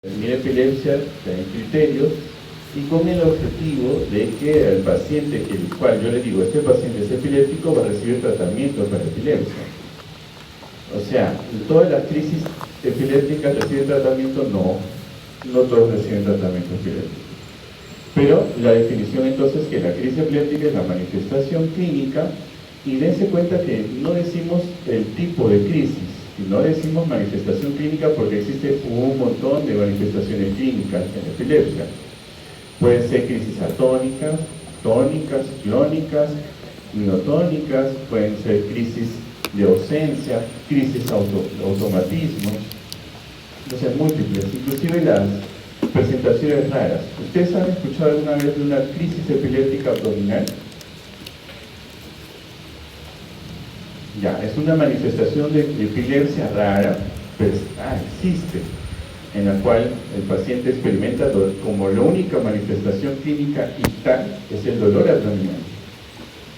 Mi epilepsia en criterios y con el objetivo de que el paciente, el cual yo le digo, este paciente es epiléptico, va a recibir tratamiento para epilepsia. O sea, todas las crisis epilépticas reciben tratamiento, no todos reciben tratamiento epiléptico. Pero la definición entonces que la crisis epiléptica es la manifestación clínica, y dense cuenta que no decimos el tipo de crisis, no decimos manifestación clínica porque existe un montón de manifestaciones clínicas en epilepsia. Pueden ser crisis atónicas, tónicas, clónicas, miotónicas, pueden ser crisis de ausencia, crisis automatismo, entonces múltiples, inclusive las presentaciones raras. ¿Ustedes han escuchado alguna vez de una crisis epiléptica abdominal? Ya, es una manifestación de epilepsia rara, pero existe, en la cual el paciente experimenta como la única manifestación clínica y tal es el dolor abdominal.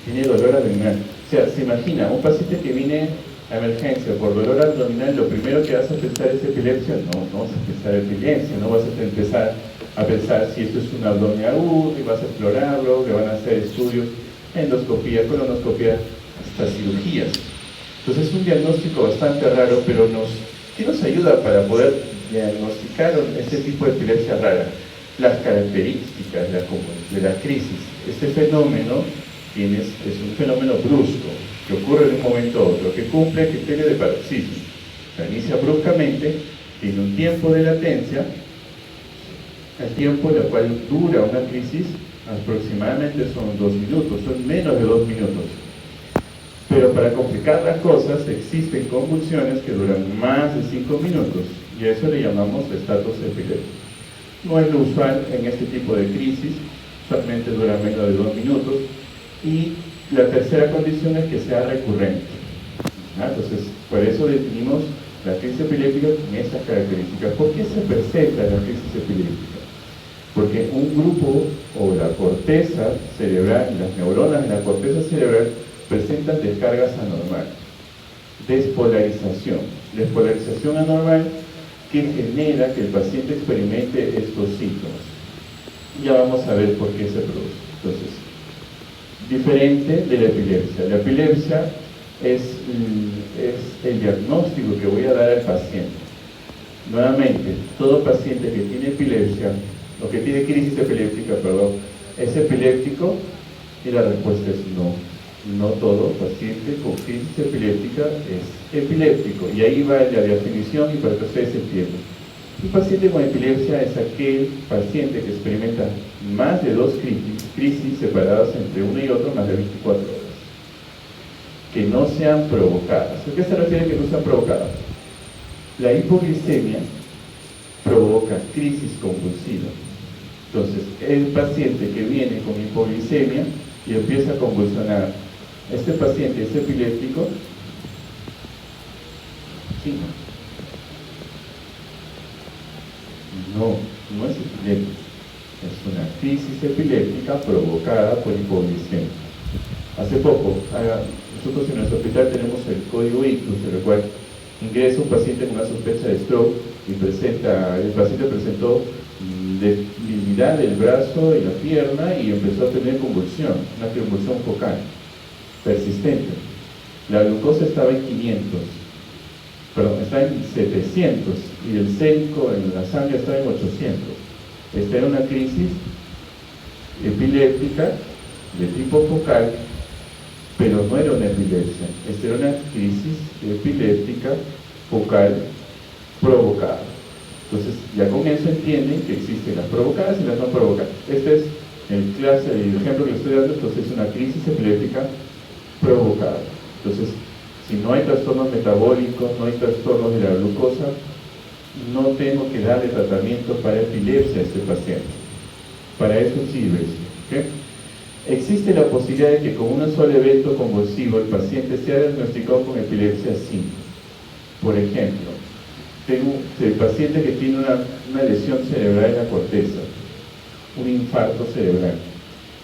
Tiene dolor abdominal. O sea, se imagina, un paciente que viene a emergencia por dolor abdominal, lo primero que vas a pensar es epilepsia. No vas a pensar epilepsia, no vas a empezar a pensar si esto es un abdomen agudo y vas a explorarlo, le van a hacer estudios, endoscopía, colonoscopía, hasta cirugías. Entonces es un diagnóstico bastante raro, pero ¿qué nos ayuda para poder diagnosticar este tipo de epilepsia rara? Las características de la crisis. Este fenómeno es un fenómeno brusco, que ocurre de un momento a otro, que cumple el criterio de paroxismo. Se inicia bruscamente, tiene un tiempo de latencia, el tiempo en el cual dura una crisis aproximadamente son 2 minutos, son menos de 2 minutos. Pero para complicar las cosas, existen convulsiones que duran más de 5 minutos, y a eso le llamamos estatus epiléptico. No es lo usual en este tipo de crisis, usualmente dura menos de 2 minutos, y la tercera condición es que sea recurrente. Entonces, por eso definimos la crisis epiléptica con esas características. ¿Por qué se presenta la crisis epiléptica? Porque un grupo, o la corteza cerebral, las neuronas de la corteza cerebral, presentan descargas anormales, despolarización anormal que genera que el paciente experimente estos síntomas. Ya vamos a ver por qué se produce. Entonces, diferente de la epilepsia. La epilepsia es el diagnóstico que voy a dar al paciente. Nuevamente, todo paciente que tiene epilepsia, o que tiene crisis epiléptica, ¿es epiléptico? Y la respuesta es no. No todo paciente con crisis epiléptica es epiléptico, y ahí va la definición y para que ustedes entiendan. Un paciente con epilepsia es aquel paciente que experimenta más de 2 crisis separadas entre una y otra más de 24 horas, que no sean provocadas. ¿A qué se refiere que no sean provocadas? La hipoglicemia provoca crisis convulsiva. Entonces, el paciente que viene con hipoglicemia y empieza a convulsionar, ¿este paciente es epiléptico? Sí. No es epiléptico. Es una crisis epiléptica provocada por hipoglicemia. Hace poco, nosotros en nuestro hospital tenemos el código ictus, en el cual ingresa un paciente con una sospecha de stroke y el paciente presentó debilidad del brazo y la pierna y empezó a tener convulsión, una convulsión focal persistente. La glucosa estaba en 700 y el sérico en la sangre estaba en 800. Esta era una crisis epiléptica de tipo focal, pero no era una epilepsia. Esta era una crisis epiléptica focal provocada. Entonces, ya con eso entienden que existen las provocadas y las no provocadas. Este es el ejemplo que estoy dando. Entonces, es una crisis epiléptica provocada. Entonces, si no hay trastornos metabólicos, no hay trastornos de la glucosa, no tengo que darle tratamiento para epilepsia a este paciente. Para eso sirve eso. ¿Okay? Existe la posibilidad de que con un solo evento convulsivo el paciente sea diagnosticado con epilepsia simple. Por ejemplo, tengo el paciente que tiene una lesión cerebral en la corteza, un infarto cerebral.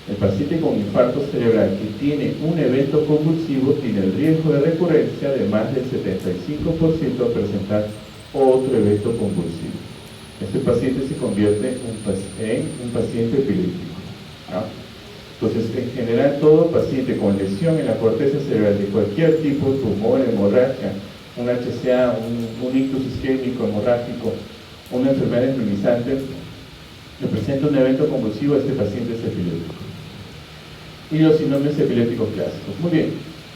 El paciente con infarto cerebral que tiene un evento convulsivo tiene el riesgo de recurrencia de más del 75% a presentar otro evento convulsivo. este paciente se convierte en un paciente epiléptico, ¿no? Entonces, en general, todo paciente con lesión en la corteza cerebral de cualquier tipo, tumor, hemorragia, un HCA, un ictus isquémico hemorrágico, una enfermedad enfermizante, que presenta un evento convulsivo, este paciente es epiléptico. Y los síndromes epilépticos clásicos. Muy bien,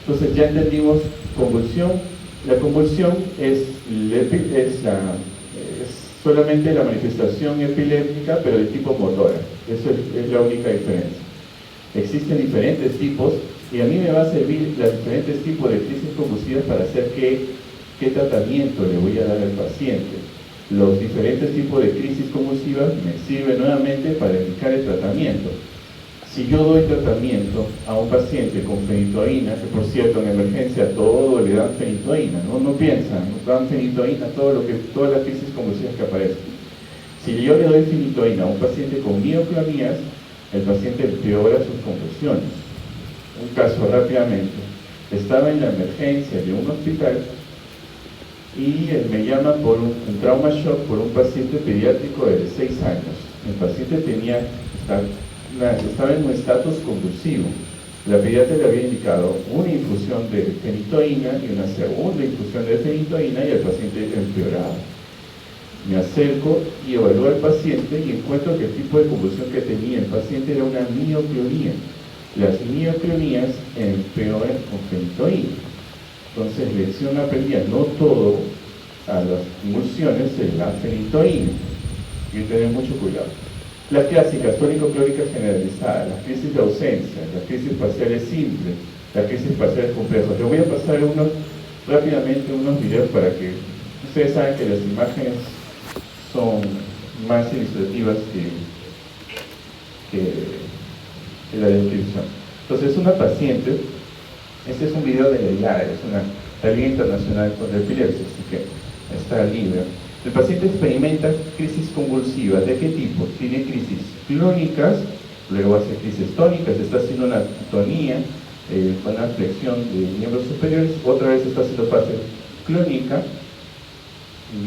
entonces ya entendimos convulsión. La convulsión es solamente la manifestación epiléptica, pero de tipo motora. Eso es la única diferencia. Existen diferentes tipos y a mí me va a servir los diferentes tipos de crisis convulsivas para hacer qué tratamiento le voy a dar al paciente. Los diferentes tipos de crisis convulsivas me sirven nuevamente para indicar el tratamiento. Si yo doy tratamiento a un paciente con fenitoína, que por cierto en emergencia todo le dan fenitoína, no piensan, nos dan fenitoína todas las crisis convulsivas que aparecen. Si yo le doy fenitoína a un paciente con mioclonías, el paciente empeora sus convulsiones. Un caso rápidamente. Estaba en la emergencia de un hospital y me llama por un trauma shock por un paciente pediátrico de 6 años. El paciente estaba en un estatus convulsivo. La pediatra le había indicado una infusión de fenitoína y una segunda infusión de fenitoína y el paciente empeoraba. Me acerco y evalúo al paciente y encuentro que el tipo de convulsión que tenía el paciente era una mioclonía. Las mioclonías empeoran con fenitoína. Entonces, lección aprendida, no todo a las convulsiones se da fenitoína. Hay que tener mucho cuidado. Las clásicas, tónico-clórica generalizada, las crisis de ausencia, las crisis parciales simples, las crisis parciales complejas. Les voy a pasar rápidamente unos videos para que ustedes saben que las imágenes son más ilustrativas que la descripción. Entonces, una paciente, este es un video de la IAE, es la Liga Internacional contra la Epilepsia, así que está libre. El paciente experimenta crisis convulsivas. ¿De qué tipo? Tiene crisis clónicas, luego hace crisis tónicas, está haciendo una tonía, una flexión de miembros superiores, otra vez está haciendo fase clónica,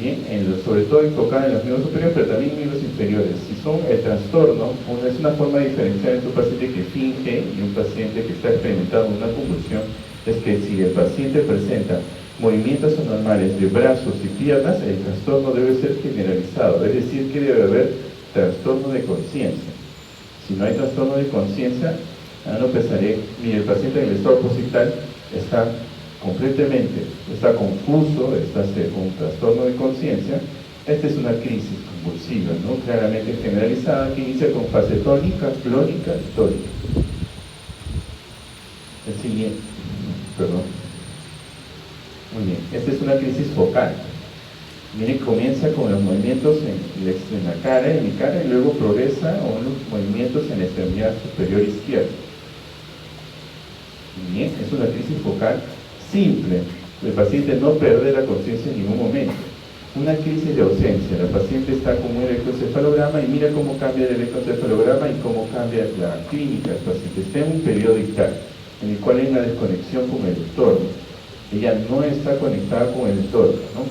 bien, sobre todo enfocada en los miembros superiores, pero también en miembros inferiores. Si son el trastorno, es una forma de diferenciar entre un paciente que finge y un paciente que está experimentando una convulsión, es que si el paciente presenta movimientos anormales de brazos y piernas, el trastorno debe ser generalizado, es decir, que debe haber trastorno de conciencia. Si no hay trastorno de conciencia, no pensaré, mire, el paciente en el estado positival está confuso, está con trastorno de conciencia. Esta es una crisis convulsiva, ¿no? Claramente generalizada, que inicia con fase tónica, clónica y tónica. El siguiente, perdón. Muy bien, esta es una crisis focal. Miren, comienza con los movimientos en la cara, en mi cara, y luego progresa a unos movimientos en la extremidad superior izquierda. Bien, es una crisis focal simple. El paciente no pierde la conciencia en ningún momento. Una crisis de ausencia. La paciente está con un electroencefalograma y mira cómo cambia el electroencefalograma y cómo cambia la clínica del paciente. Está en un periodo ictal, en el cual hay una desconexión con el entorno. Ella no está conectada con el entorno, ¿no?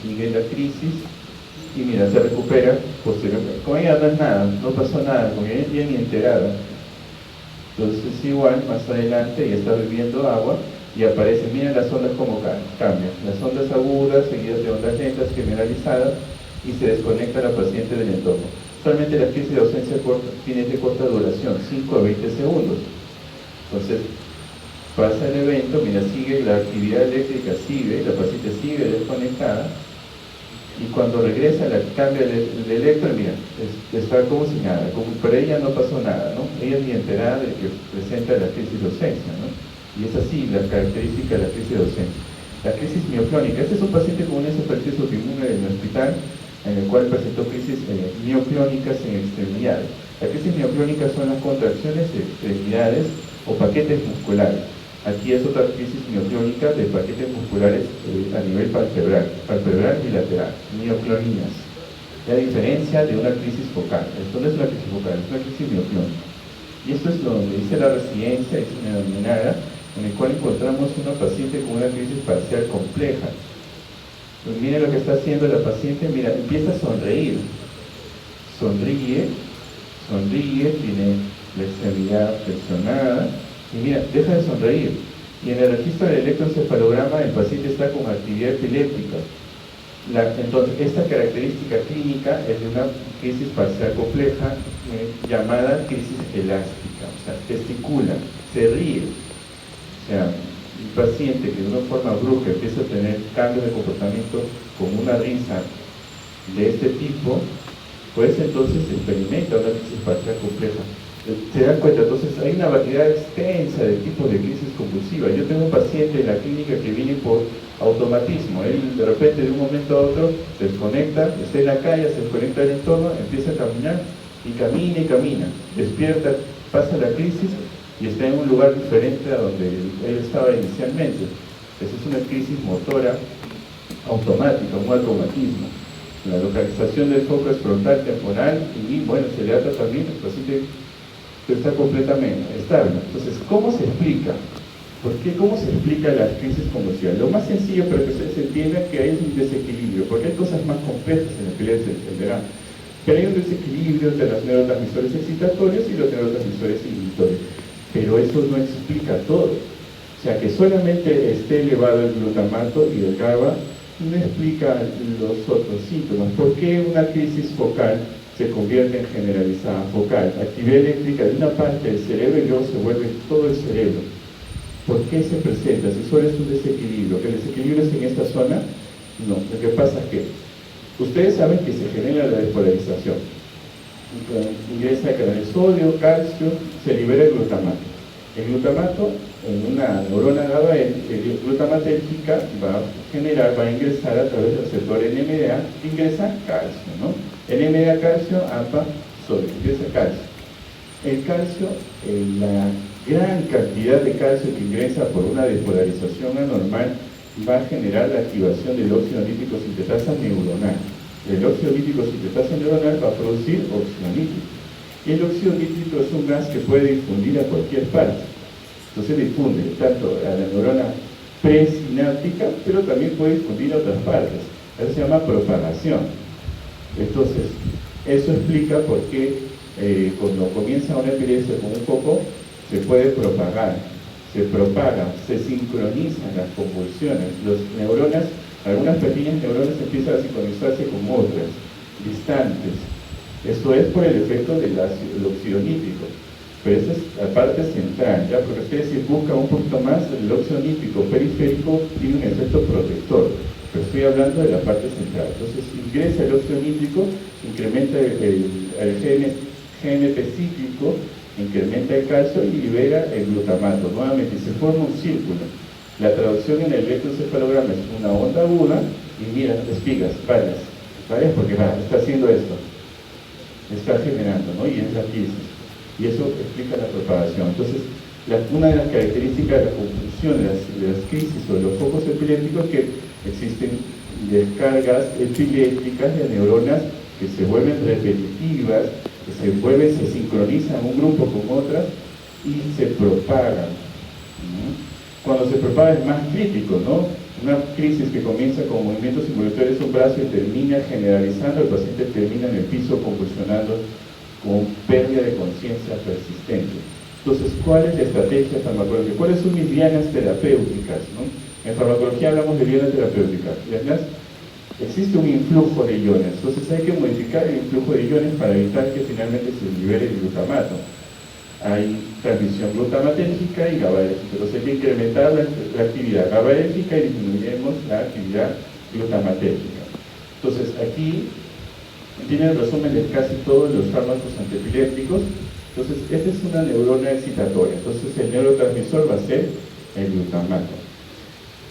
Sigue la crisis y mira, se recupera posteriormente. Con ella no es nada, no pasó nada, con ella ya ni enterada. Entonces igual, más adelante, ella está bebiendo agua y aparecen, miren las ondas como cambian. Las ondas agudas, seguidas de ondas lentas, generalizadas, y se desconecta la paciente del entorno. Solamente la crisis de ausencia tiene de corta duración, 5 a 20 segundos. Entonces, pasa el evento, mira, sigue la actividad eléctrica, la paciente sigue desconectada, y cuando regresa, cambia el electro, mira, está como si nada, como para ella no pasó nada, ¿no? Ella ni enterada de que presenta la crisis de ausencia, ¿no? Y es así la característica de la crisis de ausencia. La crisis mioclónica, este es un paciente con una encefalitis autoinmune en el hospital, en el cual presentó crisis mioclónicas en extremidades. Las crisis mioclónicas son las contracciones de extremidades o paquetes musculares. Aquí es otra crisis mioclónica de paquetes musculares a nivel palpebral y lateral, mioclonías. La diferencia de una crisis focal. Esto no es una crisis focal, es una crisis mioclónica. Y esto es donde hice la residencia, es una denominada, en el cual encontramos una paciente con una crisis parcial compleja. Pues mire lo que está haciendo la paciente, mira, empieza a sonreír. Sonríe, sonríe, tiene la extremidad flexionada, y mira, deja de sonreír. Y en el registro del electroencefalograma el paciente está con actividad epiléptica. Entonces, esta característica clínica es de una crisis parcial compleja llamada crisis elástica, o sea, gesticula, se ríe. O sea, un paciente que de una forma brusca empieza a tener cambios de comportamiento con una risa de este tipo, pues entonces experimenta una crisis parcial compleja. Se dan cuenta, entonces hay una variedad extensa de tipos de crisis convulsiva. Yo tengo un paciente en la clínica que viene por automatismo. Él de repente de un momento a otro se desconecta, está en la calle, se desconecta del entorno, empieza a caminar y camina y camina. Despierta, pasa la crisis y está en un lugar diferente a donde él estaba inicialmente. Esa es una crisis motora automática, un automatismo. La localización del foco es frontal, temporal y bueno, se le da tratamiento, el paciente está completamente estable. Entonces, ¿cómo se explica? ¿Por qué? ¿Cómo se explica la crisis convulsiva? Lo más sencillo para que ustedes entiendan que hay un desequilibrio, porque hay cosas más complejas en la epilepsia, entenderán. Pero hay un desequilibrio entre los neurotransmisores excitatorios y los neurotransmisores inhibitorios. Pero eso no explica todo. O sea, que solamente esté elevado el glutamato y el GABA no explica los otros síntomas. ¿Por qué una crisis focal se convierte en generalizada focal? Actividad eléctrica de una parte del cerebro y luego se vuelve todo el cerebro. ¿Por qué se presenta? Si solo es un desequilibrio, ¿que el desequilibrio es en esta zona? No, lo que pasa es que ustedes saben que se genera la despolarización. Ingresa el sodio, calcio, se libera el glutamato. El glutamato, en una neurona glutamatérgica, va a ingresar a través del receptor NMDA, ingresa calcio, ¿no? NMDA, calcio, AMPA, sodio, ingresa calcio. El calcio, la gran cantidad de calcio que ingresa por una despolarización anormal va a generar la activación del óxido nítrico sintetasa neuronal. El óxido nítrico sintetasa neuronal va a producir óxido nítrico. Y el óxido nítrico es un gas que puede difundir a cualquier parte. Entonces difunde tanto a la neurona presináptica, pero también puede difundir a otras partes. Eso se llama propagación. Entonces, eso explica por qué cuando comienza una epilepsia con un foco, se puede propagar, se propaga, se sincronizan las convulsiones. Las neuronas, algunas pequeñas neuronas empiezan a sincronizarse con otras, distantes. Eso es por el efecto del óxido nítrico. Pero esa es la parte central, ¿ya? Porque ustedes si buscan un poquito más, el óxido nítrico periférico tiene un efecto protector. Pero estoy hablando de la parte central. Entonces ingresa el óxido nítrico, incrementa el GNP cíclico, incrementa el calcio y libera el glutamato. Nuevamente se forma un círculo. La traducción en el electroencefalograma es una onda aguda y mira, espigas, varias porque está haciendo esto, está generando, ¿no? Y es la crisis. Y eso explica la propagación. Entonces, una de las características de la confusión de las crisis o de los focos epilépticos es que existen descargas epilépticas de neuronas que se vuelven repetitivas, que se sincronizan un grupo con otras y se propagan. Cuando se propaga es más crítico, ¿no? Una crisis que comienza con movimientos involuntarios de un brazo y termina generalizando, el paciente termina en el piso convulsionando con pérdida de conciencia persistente. Entonces, ¿cuál es la estrategia farmacológica? ¿Cuáles son mis dianas terapéuticas, ¿no? En farmacología hablamos de dianas terapéuticas. Y además, existe un influjo de iones. Entonces hay que modificar el influjo de iones para evitar que finalmente se libere el glutamato. Hay transmisión glutamatérgica y GABAérgica. Entonces hay que incrementar la actividad GABAérgica y disminuiremos la actividad glutamatérgica. Entonces aquí tiene el resumen de casi todos los fármacos antiepilépticos. Entonces esta es una neurona excitatoria. Entonces el neurotransmisor va a ser el glutamato.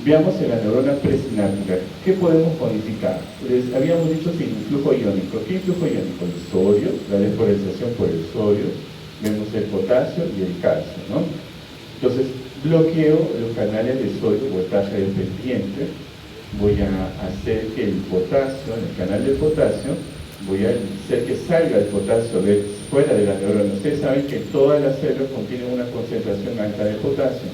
Veamos en la neurona presináptica, ¿qué podemos modificar? Les habíamos dicho sin influjo iónico. ¿Qué influjo iónico? El sodio, la despolarización por el sodio, vemos el potasio y el calcio, ¿no? Entonces, bloqueo los canales de sodio, voltaje dependiente, voy a hacer que el potasio, en el canal del potasio, voy a hacer que salga el potasio fuera de la neurona. Ustedes saben que todas las células contienen una concentración alta de potasio.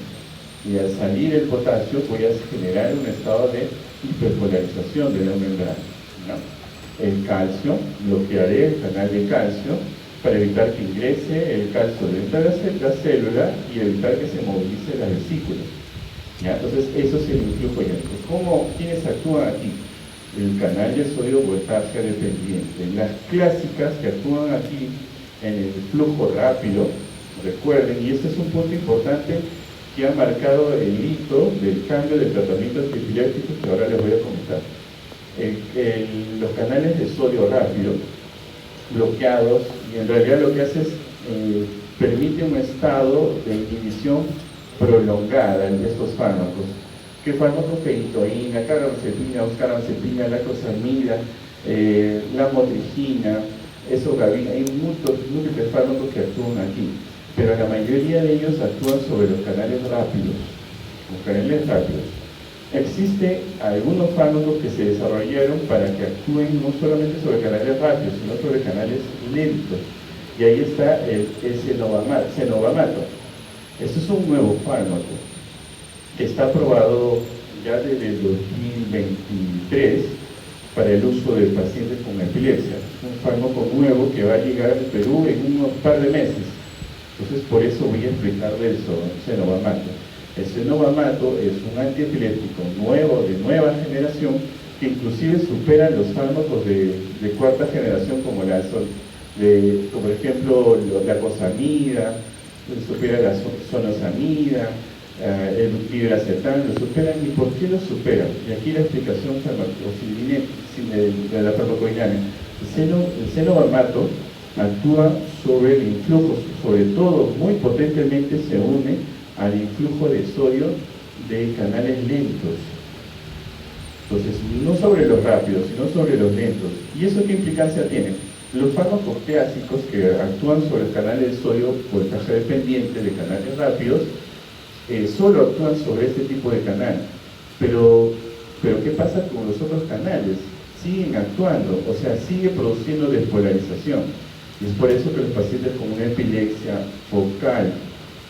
Y al salir el potasio voy a generar un estado de hiperpolarización de la membrana, ¿no? El calcio, bloquearé el canal de calcio para evitar que ingrese el calcio dentro de la célula y evitar que se movilice la vesícula. ¿Ya? Entonces, eso es el influjo iónico. ¿Quiénes actúan aquí? El canal de sodio voltaje dependiente. Las clásicas que actúan aquí en el flujo rápido, recuerden, y este es un punto importante que ha marcado el hito del cambio de tratamientos epilépticos que ahora les voy a comentar. Los canales de sodio rápido bloqueados, y en realidad lo que hace es permite un estado de inhibición prolongada de estos fármacos. ¿Qué fármacos? Feitoína, carbamazepina, lacosamida, la motrigina, esogavina. Hay múltiples fármacos que actúan aquí, pero la mayoría de ellos actúan sobre los canales rápidos. Existen algunos fármacos que se desarrollaron para que actúen no solamente sobre canales rápidos, sino sobre canales lentos. Y ahí está el cenobamato. Este es un nuevo fármaco que está aprobado ya desde el 2023 para el uso de pacientes con epilepsia. Es un fármaco nuevo que va a llegar al Perú en unos par de meses. Entonces, por eso voy a explicar de eso, el cenobamato. El cenobamato es un antiepiléptico nuevo, de nueva generación, que inclusive supera los fármacos de cuarta generación, como por ejemplo, la cosamida, supera la sonosamida, el butilacetán, lo superan. ¿Y por qué lo superan? Y aquí la explicación de la farmacodinámica. El cenobamato actúa sobre el influjo, sobre todo muy potentemente se une al influjo de sodio de canales lentos. Entonces, no sobre los rápidos, sino sobre los lentos. ¿Y eso qué implicancia tiene? Los fármacos clásicos que actúan sobre el canal de sodio voltaje dependiente de canales rápidos, solo actúan sobre este tipo de canal. Pero ¿qué pasa con los otros canales? Siguen actuando, o sea, sigue produciendo despolarización. Y es por eso que los pacientes con una epilepsia focal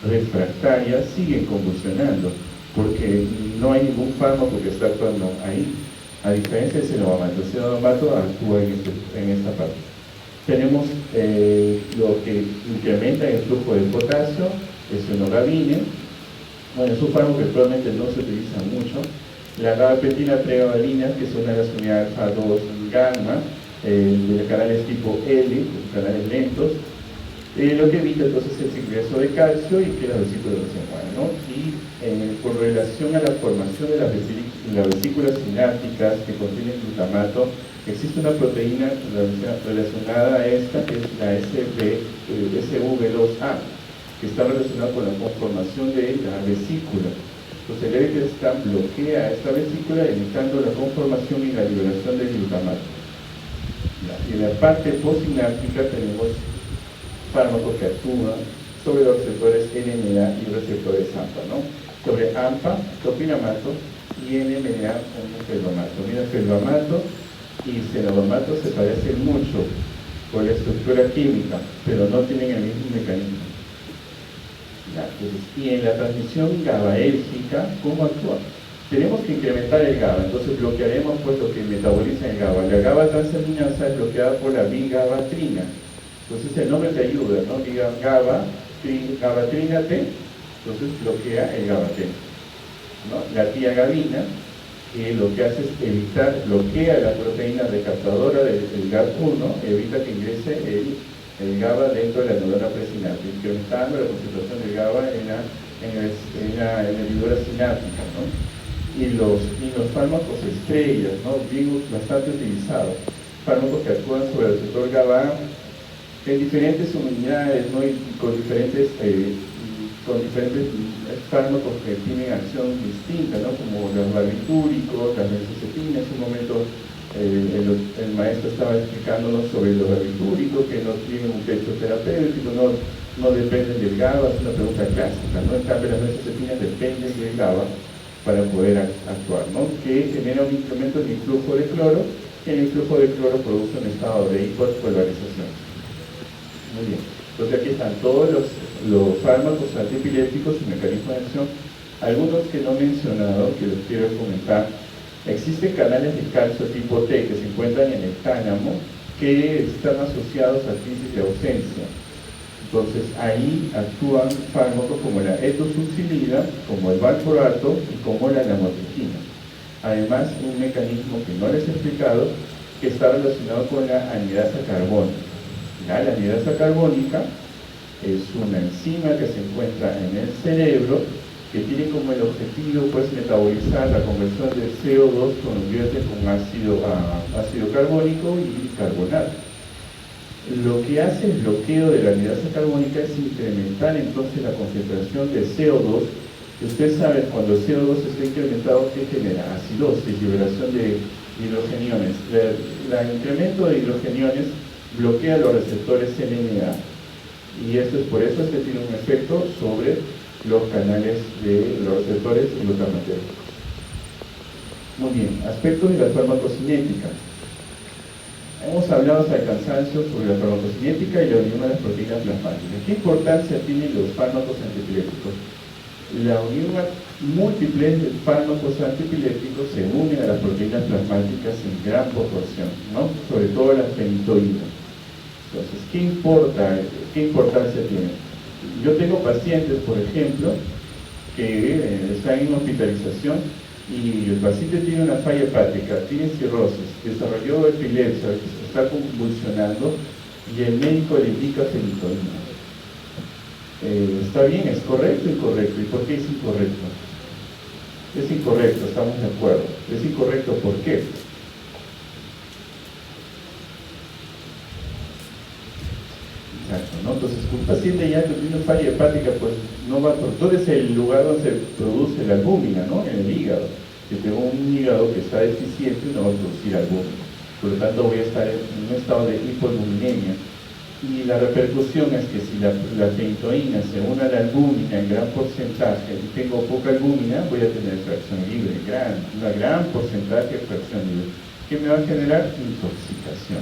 refractaria siguen convulsionando, porque no hay ningún fármaco que está actuando ahí, a diferencia del cenobamato. El cenobamato actúa en esta parte. Tenemos lo que incrementa el flujo de potasio, el cenogavine. Bueno, es un fármaco que actualmente no se utiliza mucho. La gabapentina pregabalina, que es una de las unidades alfa 2 gamma, de canales tipo L, canales lentos, lo que evita entonces el ingreso de calcio y que las vesículas no se muevan, ¿no? Y con relación a la formación de las vesículas sinápticas que contienen glutamato, existe una proteína relacionada a esta, que es la SV2A, que está relacionada con la conformación de la vesícula. Entonces el Erbitelstat bloquea esta vesícula, evitando la conformación y la liberación del glutamato. Y en la parte postsináptica tenemos fármacos que actúan sobre los receptores NMDA y receptores AMPA, ¿no? Sobre AMPA, topinamato, y NMDA, felvamato y cenobamato se parecen mucho por la estructura química, pero no tienen el mismo mecanismo. Y en la transmisión GABAérgica, ¿cómo actúa? Tenemos que incrementar el GABA, entonces bloquearemos pues lo que metaboliza el GABA. La GABA transaminasa es bloqueada por la bigabatrina. Entonces el nombre te ayuda, ¿no? Diga gabatrina T, entonces bloquea el GABA-T, ¿no? La tiagabina, lo que hace es bloquea la proteína recaptadora del GAB1, evita que ingrese el GABA dentro de la neurona presináptica, incrementando la concentración del GABA en la hendidura sináptica, ¿no? Y los fármacos estrellas, ¿no? Bien, bastante utilizados, fármacos que actúan sobre el receptor GABA en diferentes unidades, ¿no? Y con diferentes fármacos que tienen acción distinta, ¿no? Como los barbitúricos, las benzodiazepinas. En un momento el maestro estaba explicándonos sobre los barbitúricos, que no tienen un techo terapéutico, no dependen del GABA. Es una pregunta clásica, ¿no? En cambio, las benzodiazepinas dependen del GABA para poder actuar, ¿no? Que genera un incremento en el flujo de cloro, y el flujo de cloro produce un estado de hiperpolarización. Muy bien. Entonces aquí están todos los fármacos antiepilépticos y mecanismos de acción. Algunos que no he mencionado, que los quiero comentar, Existen canales de calcio tipo T que se encuentran en el tálamo que están asociados a crisis de ausencia. Entonces ahí actúan fármacos como la etosuximida, como el valproato y como la lamotrigina. Además, un mecanismo que no les he explicado, que está relacionado con la anidasa carbónica. La anidasa carbónica es una enzima que se encuentra en el cerebro que tiene como el objetivo pues metabolizar la conversión de CO2 que convierte con ácido carbónico y carbonato. Lo que hace el bloqueo de la anidasa carbónica es incrementar entonces la concentración de CO2. Ustedes saben, cuando el CO2 está incrementado, ¿qué genera? Acidosis, liberación de hidrogeniones. El incremento de hidrogeniones bloquea los receptores NMDA. Y esto es por eso que tiene un efecto sobre los canales de los receptores glutamatérgicos. Muy bien, aspectos de la farmacocinética. Hemos hablado hasta el cansancio sobre la farmacocinética y la unión de las proteínas plasmáticas. ¿Qué importancia tienen los fármacos antiepilépticos? La unión múltiple de fármacos antiepilépticos se unen a las proteínas plasmáticas en gran proporción, ¿no? Sobre todo la fenitoína. Entonces, ¿qué importancia tiene? Yo tengo pacientes, por ejemplo, que están en hospitalización y el paciente tiene una falla hepática, tiene cirrosis, desarrolló epilepsia, está convulsionando y el médico le indica fenitoína. ¿Está bien? ¿Es correcto o incorrecto? ¿Y por qué es incorrecto? Es incorrecto, estamos de acuerdo. Es incorrecto, ¿por qué? Exacto, ¿no? Entonces, un paciente ya que tiene falla hepática, pues no va a... Todo es el lugar donde se produce la albúmina, ¿no? En el hígado. Si tengo un hígado que está deficiente, no va a producir albúmina. Por lo tanto, voy a estar en un estado de hipoalbuminemia. Y la repercusión es que si la fenitoína se une a la albúmina en gran porcentaje y tengo poca albúmina, voy a tener fracción libre, una gran porcentaje de fracción libre. ¿Qué me va a generar? Intoxicación.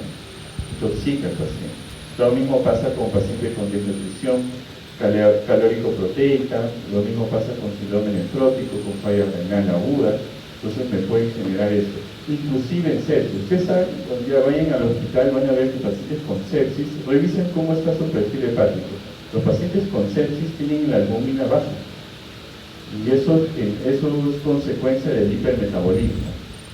Intoxica al paciente. Lo mismo pasa con pacientes con desnutrición calórico-proteica, lo mismo pasa con síndrome nefrótico, con falla renal aguda, entonces me puede generar esto. Inclusive en sepsis. Ustedes saben, cuando ya vayan al hospital van a ver que pacientes con sepsis, revisen cómo está su perfil hepático. Los pacientes con sepsis tienen la albúmina baja. Y eso es consecuencia del hipermetabolismo.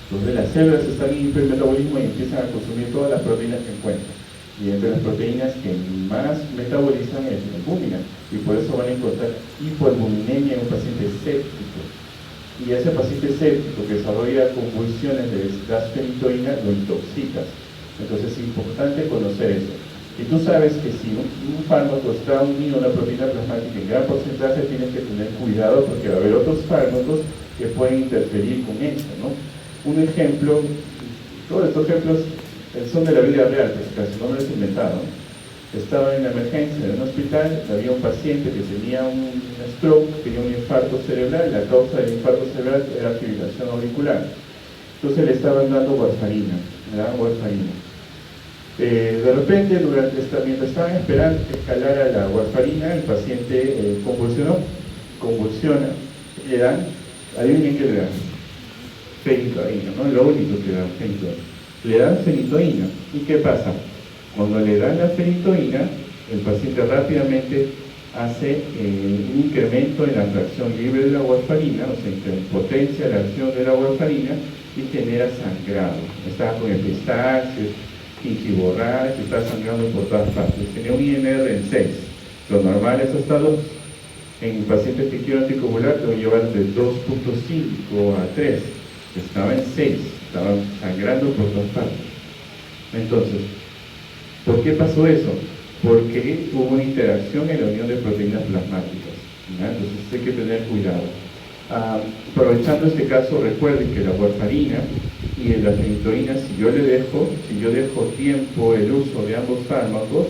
Entonces las células están en hipermetabolismo y empiezan a consumir todas las proteínas que encuentran. Y entre las proteínas que más metabolizan es la albúmina. Y por eso van a encontrar hipoalbuminemia en un paciente séptico. Y ese paciente séptico que desarrolla convulsiones de gas fenitoína lo intoxicas. Entonces es importante conocer eso. Y tú sabes que si un fármaco está unido a una proteína plasmática en gran porcentaje, tienes que tener cuidado porque va a haber otros fármacos que pueden interferir con eso, ¿no? Un ejemplo, todos estos ejemplos son de la vida real, pues casi no me los he inventado. Estaba en la emergencia de un hospital, había un paciente que tenía un stroke, tenía un infarto cerebral, la causa del infarto cerebral era fibrilación auricular. Entonces le estaban dando warfarina, le daban warfarina. De repente, mientras estaban esperando que escalara la warfarina, el paciente convulsiona, le dan, adivinen qué le dan, fenitoína, ¿no? Lo único que le dan, fenitoína. Le dan fenitoína, ¿y qué pasa? Cuando le dan la fenitoína, el paciente rápidamente hace un incremento en la fracción libre de la warfarina, o sea, potencia la acción de la warfarina y genera sangrado. Está con epistaxis, gingivorragia, está sangrando por todas partes. Tenía un INR en 6. Lo normal es hasta 2. En pacientes que quieren anticoagular te voy a llevar de 2.5 a 3. Estaba en 6. Estaban sangrando por todas partes. Entonces, ¿por qué pasó eso? Porque hubo una interacción en la unión de proteínas plasmáticas, ¿no? Entonces hay que tener cuidado. Aprovechando este caso, recuerden que la warfarina y la fenitoína, si yo dejo tiempo el uso de ambos fármacos,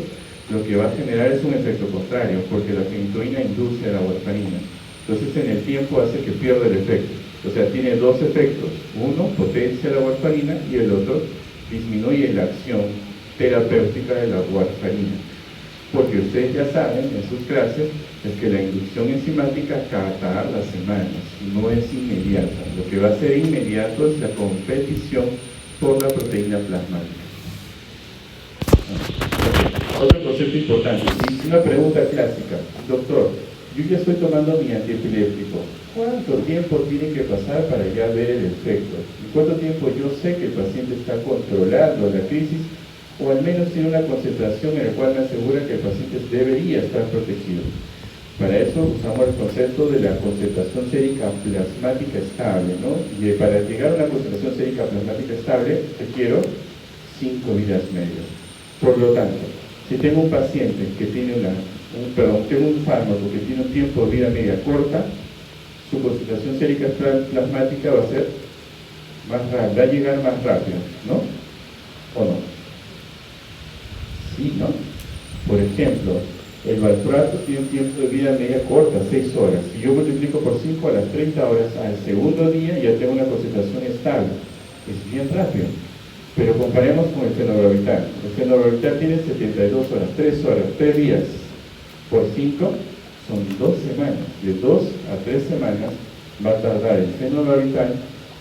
lo que va a generar es un efecto contrario, porque la fenitoína induce a la warfarina. Entonces en el tiempo hace que pierda el efecto. O sea, tiene dos efectos. Uno, potencia la warfarina, y el otro, disminuye la acción terapéutica de la warfarina. porque ustedes ya saben en sus clases es que la inducción enzimática cada las semanas, no es inmediata. Lo que va a ser inmediato es la competición por la proteína plasmática. Otro concepto importante, y una pregunta clásica: doctor, yo ya estoy tomando mi antiepiléptico, ¿cuánto tiempo tiene que pasar para ya ver el efecto? ¿En cuánto tiempo yo sé que el paciente está controlando la crisis, o al menos tiene una concentración en la cual me asegura que el paciente debería estar protegido? Para eso usamos el concepto de la concentración sérica plasmática estable, ¿no? Y para llegar a una concentración sérica plasmática estable requiero 5 vidas medias. Por lo tanto, si tengo un paciente que tiene tengo un fármaco que tiene un tiempo de vida media corta, su concentración sérica plasmática va a ser más rápida, va a llegar más rápido, ¿no? ¿O no? Sí, ¿no? Por ejemplo, el valproato tiene un tiempo de vida media corta, 6 horas. Si yo multiplico por 5 a las 30 horas al segundo día, ya tengo una concentración estable. Es bien rápido. Pero comparemos con el fenobarbital. El fenobarbital tiene 72 horas, 3 días por 5 son 2 semanas. De 2 a 3 semanas va a tardar el fenobarbital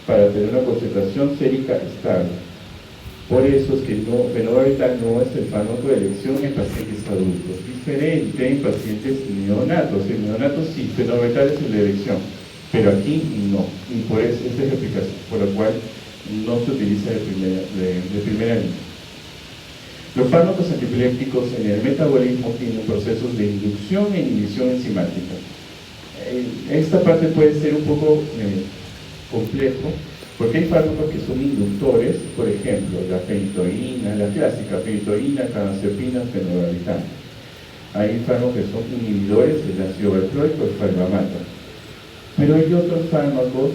para tener una concentración sérica estable. Por eso es que el fenobarbital no es el fármaco de elección en pacientes adultos, diferente en pacientes neonatos. En neonatos sí, fenobarbital es el de elección, pero aquí no. Y por eso esta es la explicación por la cual no se utiliza de primera línea. Los fármacos antiepilépticos en el metabolismo tienen procesos de inducción e inhibición enzimática. Esta parte puede ser un poco complejo, porque hay fármacos que son inductores, por ejemplo, la fenitoína, la clásica fenitoína, carbamazepina, fenobarbital. Hay fármacos que son inhibidores del ácido valproico, el farbamato. Pero hay otros fármacos,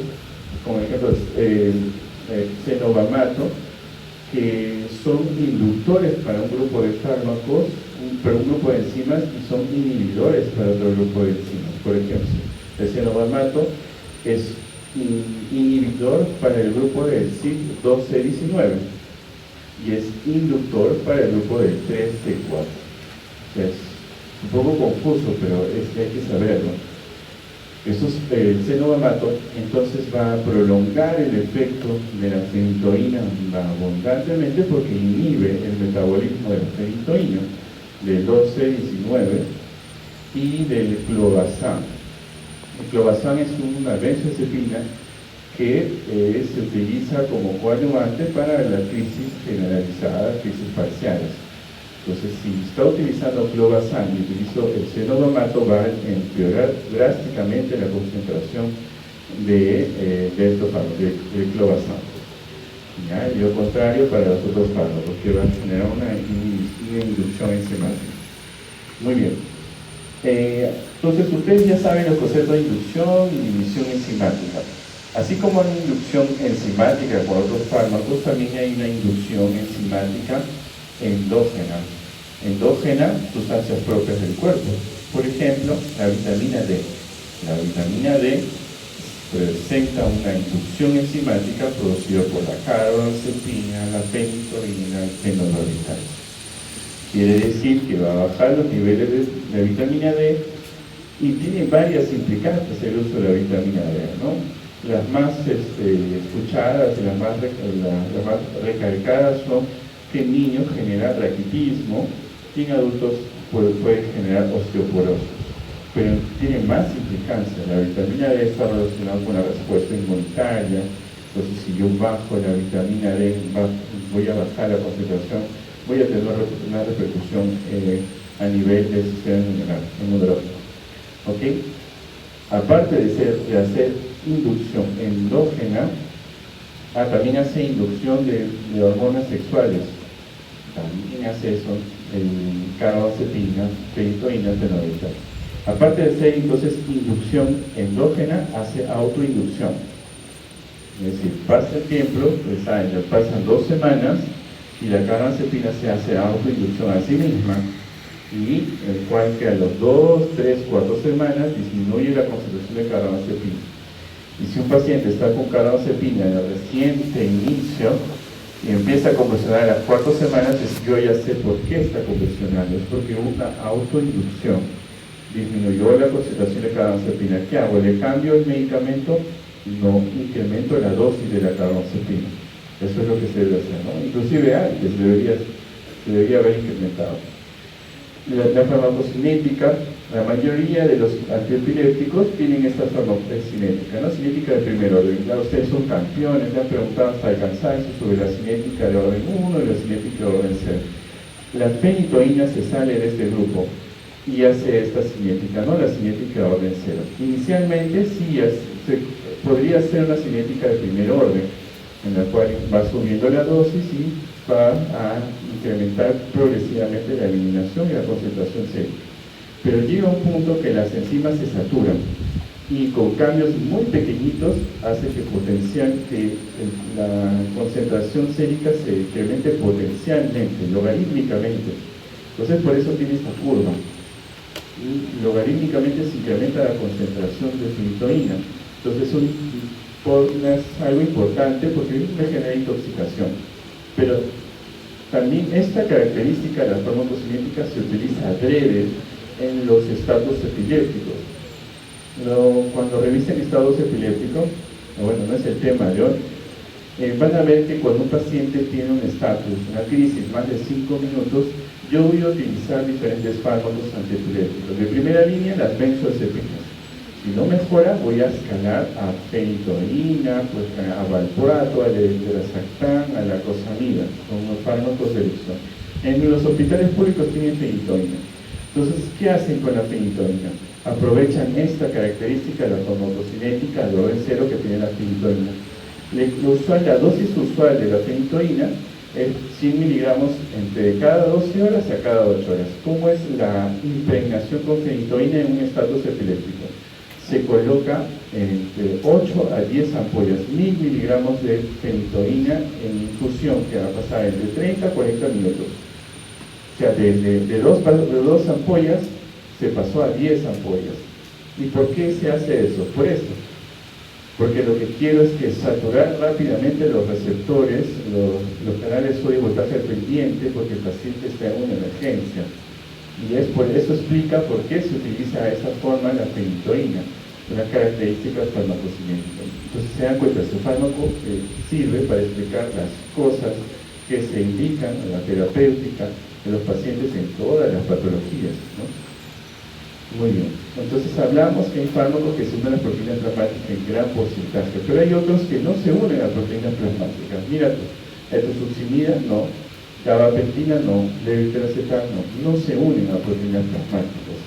como ejemplo el cenobamato, que son inductores para un grupo de fármacos, para un grupo de enzimas, y son inhibidores para otro grupo de enzimas. Por ejemplo, el cenobamato es inhibidor para el grupo del CYP12D19 y es inductor para el grupo del 3D4. Es un poco confuso, pero hay que saberlo. El cenobamato entonces va a prolongar el efecto de la fenitoína abundantemente, porque inhibe el metabolismo de la fenitoína, del 12D19 y del clobazam. El clobazam es una benzodiazepina que se utiliza como coadyuvante para la crisis generalizada, crisis parciales. Entonces, si está utilizando clobazam y utilizo el cenobamato, va a empeorar drásticamente la concentración de estos fármacos, de clobazam. Y lo contrario para los otros fármacos, que van a generar una inducción enzimática. Muy bien. Entonces, ustedes ya saben los conceptos de inducción y inhibición enzimática. Así como hay inducción enzimática por otros fármacos, también hay una inducción enzimática endógena. Endógena, sustancias propias del cuerpo. Por ejemplo, la vitamina D. La vitamina D presenta una inducción enzimática producida por la carbamazepina, la fenitoína, el fenobarbital. Quiere decir que va a bajar los niveles de vitamina D y tiene varias implicancias el uso de la vitamina D, ¿no? Las más escuchadas y las más recalcadas son que en niños genera raquitismo y en adultos puede generar osteoporosis. Pero tiene más implicancias. La vitamina D está relacionada con la respuesta inmunitaria. Entonces, si yo bajo la vitamina D, voy a bajar la concentración, voy a tener una repercusión a nivel del sistema inmunológico. ¿Ok? Aparte de hacer inducción endógena, también hace inducción de hormonas sexuales. También hace eso el carbamazepina, fenitoína, fenobarbital. Aparte de hacer entonces inducción endógena, hace autoinducción. Es decir, pasa el tiempo, pasan 2 semanas y la carbamazepina se hace autoinducción a sí misma, y el cual que a los 2, 3, 4 semanas disminuye la concentración de carbamazepina. Y si un paciente está con carbamazepina en el reciente inicio, y empieza a convulsionar a las 4 semanas, yo ya sé por qué está convulsionando, es porque hubo una autoinducción, disminuyó la concentración de carbamazepina. ¿Qué hago? ¿Le cambio el medicamento? No, incremento la dosis de la carbamazepina. Eso es lo que se debe hacer, ¿no? Inclusive antes se debería haber incrementado. La farmacocinética, la mayoría de los antiepilépticos tienen esta farmacocinética, ¿no? Cinética de primer orden. Ya ustedes son campeones, me han preguntado hasta el cansancio sobre la cinética de orden 1 y la cinética de orden 0. La fenitoína se sale de este grupo y hace esta cinética, ¿no? La cinética de orden 0. Inicialmente sí podría ser una cinética de primer orden, en la cual va subiendo la dosis y va a incrementar progresivamente la eliminación y la concentración sérica. Pero llega un punto que las enzimas se saturan y con cambios muy pequeñitos hace que la concentración sérica se incremente potencialmente, logarítmicamente. Entonces por eso tiene esta curva. Y logarítmicamente se incrementa la concentración de fenitoína. Entonces es algo importante porque me genera intoxicación. Pero también esta característica de la farmacocinética se utiliza adrede en los estados epilépticos. Cuando revisen estados epilépticos, bueno, no es el tema de hoy, van a ver que cuando un paciente tiene un estatus, una crisis, más de 5 minutos, yo voy a utilizar diferentes fármacos antiepilépticos. De primera línea, las benzodiazepinas. Si no mejora, voy a escalar a fenitoína, pues a valproato, a levetiracetam, a la cosamida, con los fármacos de elección. En los hospitales públicos tienen fenitoína. Entonces, ¿qué hacen con la fenitoína? Aprovechan esta característica de la farmacocinética de orden 0 que tiene la fenitoína. La dosis usual de la fenitoína es 100 miligramos entre cada 12 horas a cada 8 horas. ¿Cómo es la impregnación con fenitoína en un estatus epiléptico? Se coloca entre 8 a 10 ampollas, 1000 miligramos de fenitoína en infusión, que va a pasar entre 30 a 40 minutos. O sea, de dos ampollas se pasó a 10 ampollas. ¿Y por qué se hace eso? Por eso. Porque lo que quiero es que saturar rápidamente los receptores, los canales sodio y voltaje pendiente, porque el paciente está en una emergencia. Y por eso explica por qué se utiliza de esa forma la fenitoína, una característica farmacocinética. Entonces se dan cuenta, este fármaco sirve para explicar las cosas que se indican en la terapéutica de los pacientes en todas las patologías, ¿no? Muy bien, entonces hablamos que hay fármacos que se unen a las proteínas plasmáticas en gran porcentaje, pero hay otros que no se unen a proteínas plasmáticas. Mira tú, etosuximida no, gabapentina no, levetiracetam no se unen a proteínas plasmáticas.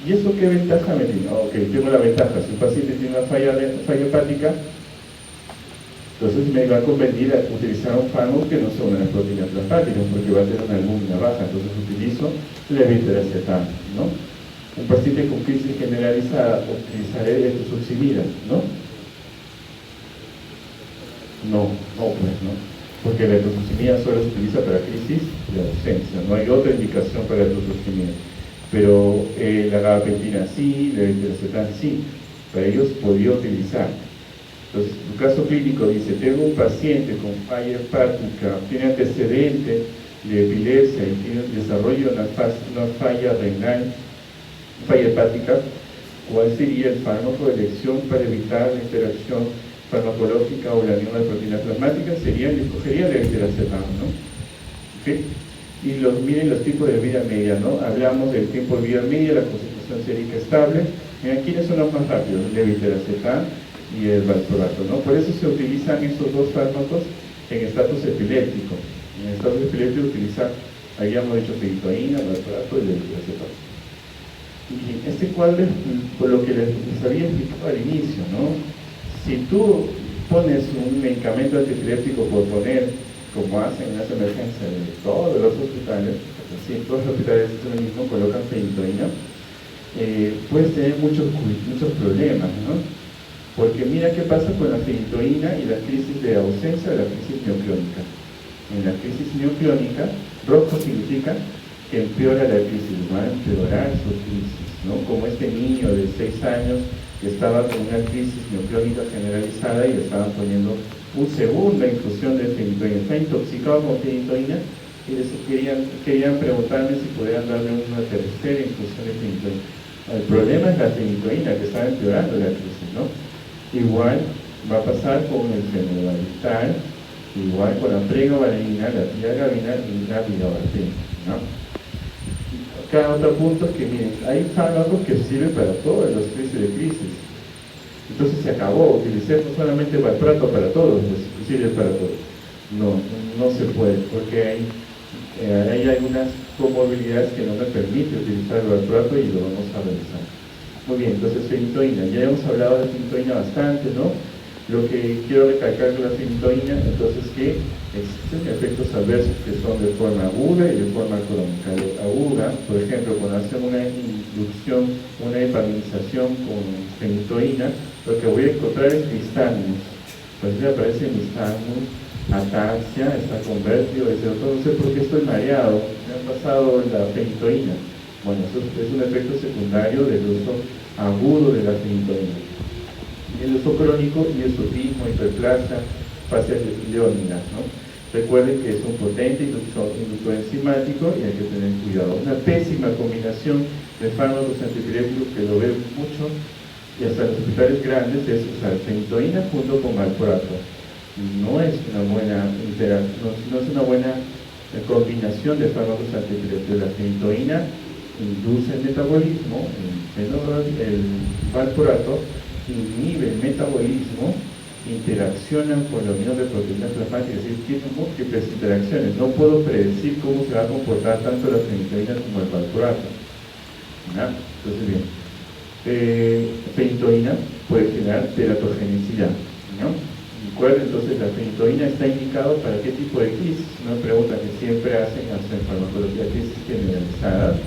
¿Y eso qué ventaja me tiene? Ok, tengo la ventaja, si un paciente tiene una falla hepática, entonces me va a convenir a utilizar un fármaco que no se une a las proteínas plasmáticas, porque va a tener una albúmina baja, entonces utilizo levetiracetam, ¿no? Un paciente con crisis generalizada, utilizaré etosuximida, ¿no? No, pues no, porque la etosuximida solo se utiliza para crisis de ausencia, no hay otra indicación para la etosuximida. Pero la gabapentina sí, la levetiracetam sí, para ellos podría utilizar. Entonces, tu caso clínico dice, tengo un paciente con falla hepática, tiene antecedente de epilepsia y tiene desarrollo de una falla renal, falla hepática, ¿cuál sería el fármaco de elección para evitar la interacción farmacológica o la unión de proteínas plasmáticas? Yo escogería levetiracetam, ¿no? ¿Okay? Y miren los tipos de vida media, ¿no? Hablamos del tiempo de vida media, la concentración sérica estable. Miren, ¿quiénes son los más rápidos? Levetiracetam y el valproato, ¿no? Por eso se utilizan estos dos fármacos en estatus epiléptico. En estatus epiléptico habíamos dicho fenitoína, valproato y levetiracetam. Y este cuadro es por lo que les había explicado al inicio, ¿no? Si tú pones un medicamento antiepiléptico por poner, como hacen en las emergencias de todos los hospitales, así todos los hospitales lo mismo colocan fenitoína, puedes tener muchos problemas, ¿no? Porque mira qué pasa con la fenitoína y la crisis de ausencia de la crisis neoclónica. En la crisis neoclónica, rojo significa que empeora la crisis, va a empeorar su crisis, ¿no? Como este niño de 6 años que estaba con una crisis neoclónica generalizada y le estaban poniendo una segunda infusión de fenitoína. Está intoxicado con fenitoína y querían preguntarme si podían darle una tercera infusión de fenitoína. El problema es la fenitoína, que está empeorando la crisis, ¿no? Igual va a pasar con el fenobarbital, igual con la pregabalina, la tiagabina y la vigabatina, ¿no? Cada otro punto es que, miren, hay fármacos que sirven para todas las crisis de crisis. Entonces se acabó, utilicé no solamente valproato para todos, pues sirve para todos. No, no se puede, porque hay algunas comorbilidades que no me permiten utilizar el valproato y lo vamos a revisar. Muy bien, entonces fenitoína, ya hemos hablado de fenitoína bastante, ¿no? Lo que quiero recalcar con la fenitoína, entonces, que existen efectos adversos que son de forma aguda y de forma crónica. Aguda, por ejemplo, cuando hacen una inducción, una hepaminización con fenitoína, lo que voy a encontrar es nistagmus. Pues me aparece nistagmus, ataxia, está con vértigo, etc. No sé por qué estoy mareado, me ha pasado la fenitoína. Bueno, eso es un efecto secundario del uso agudo de la fenitoína. El uso crónico, hiosotismo, hiperplasia, fascia leónina, ¿no? Recuerden que es un potente inductor enzimático y hay que tener cuidado. Una pésima combinación de fármacos antiepiléticos, que lo veo mucho, y hasta en los hospitales grandes, es usar fenitoína junto con valproato. No es una buena combinación de fármacos antiepiléticos. La fenitoína induce el metabolismo, el valproato inhibe el metabolismo, interaccionan con la unión de proteínas plasmáticas, es decir, tienen múltiples interacciones. No puedo predecir cómo se va a comportar tanto la fenitoína como el valproato. ¿No? Entonces, bien, fenitoína puede generar teratogenicidad, ¿no? Recuerden, entonces, la fenitoína está indicado para qué tipo de crisis. Una pregunta que siempre hacen en farmacología: crisis generalizadas.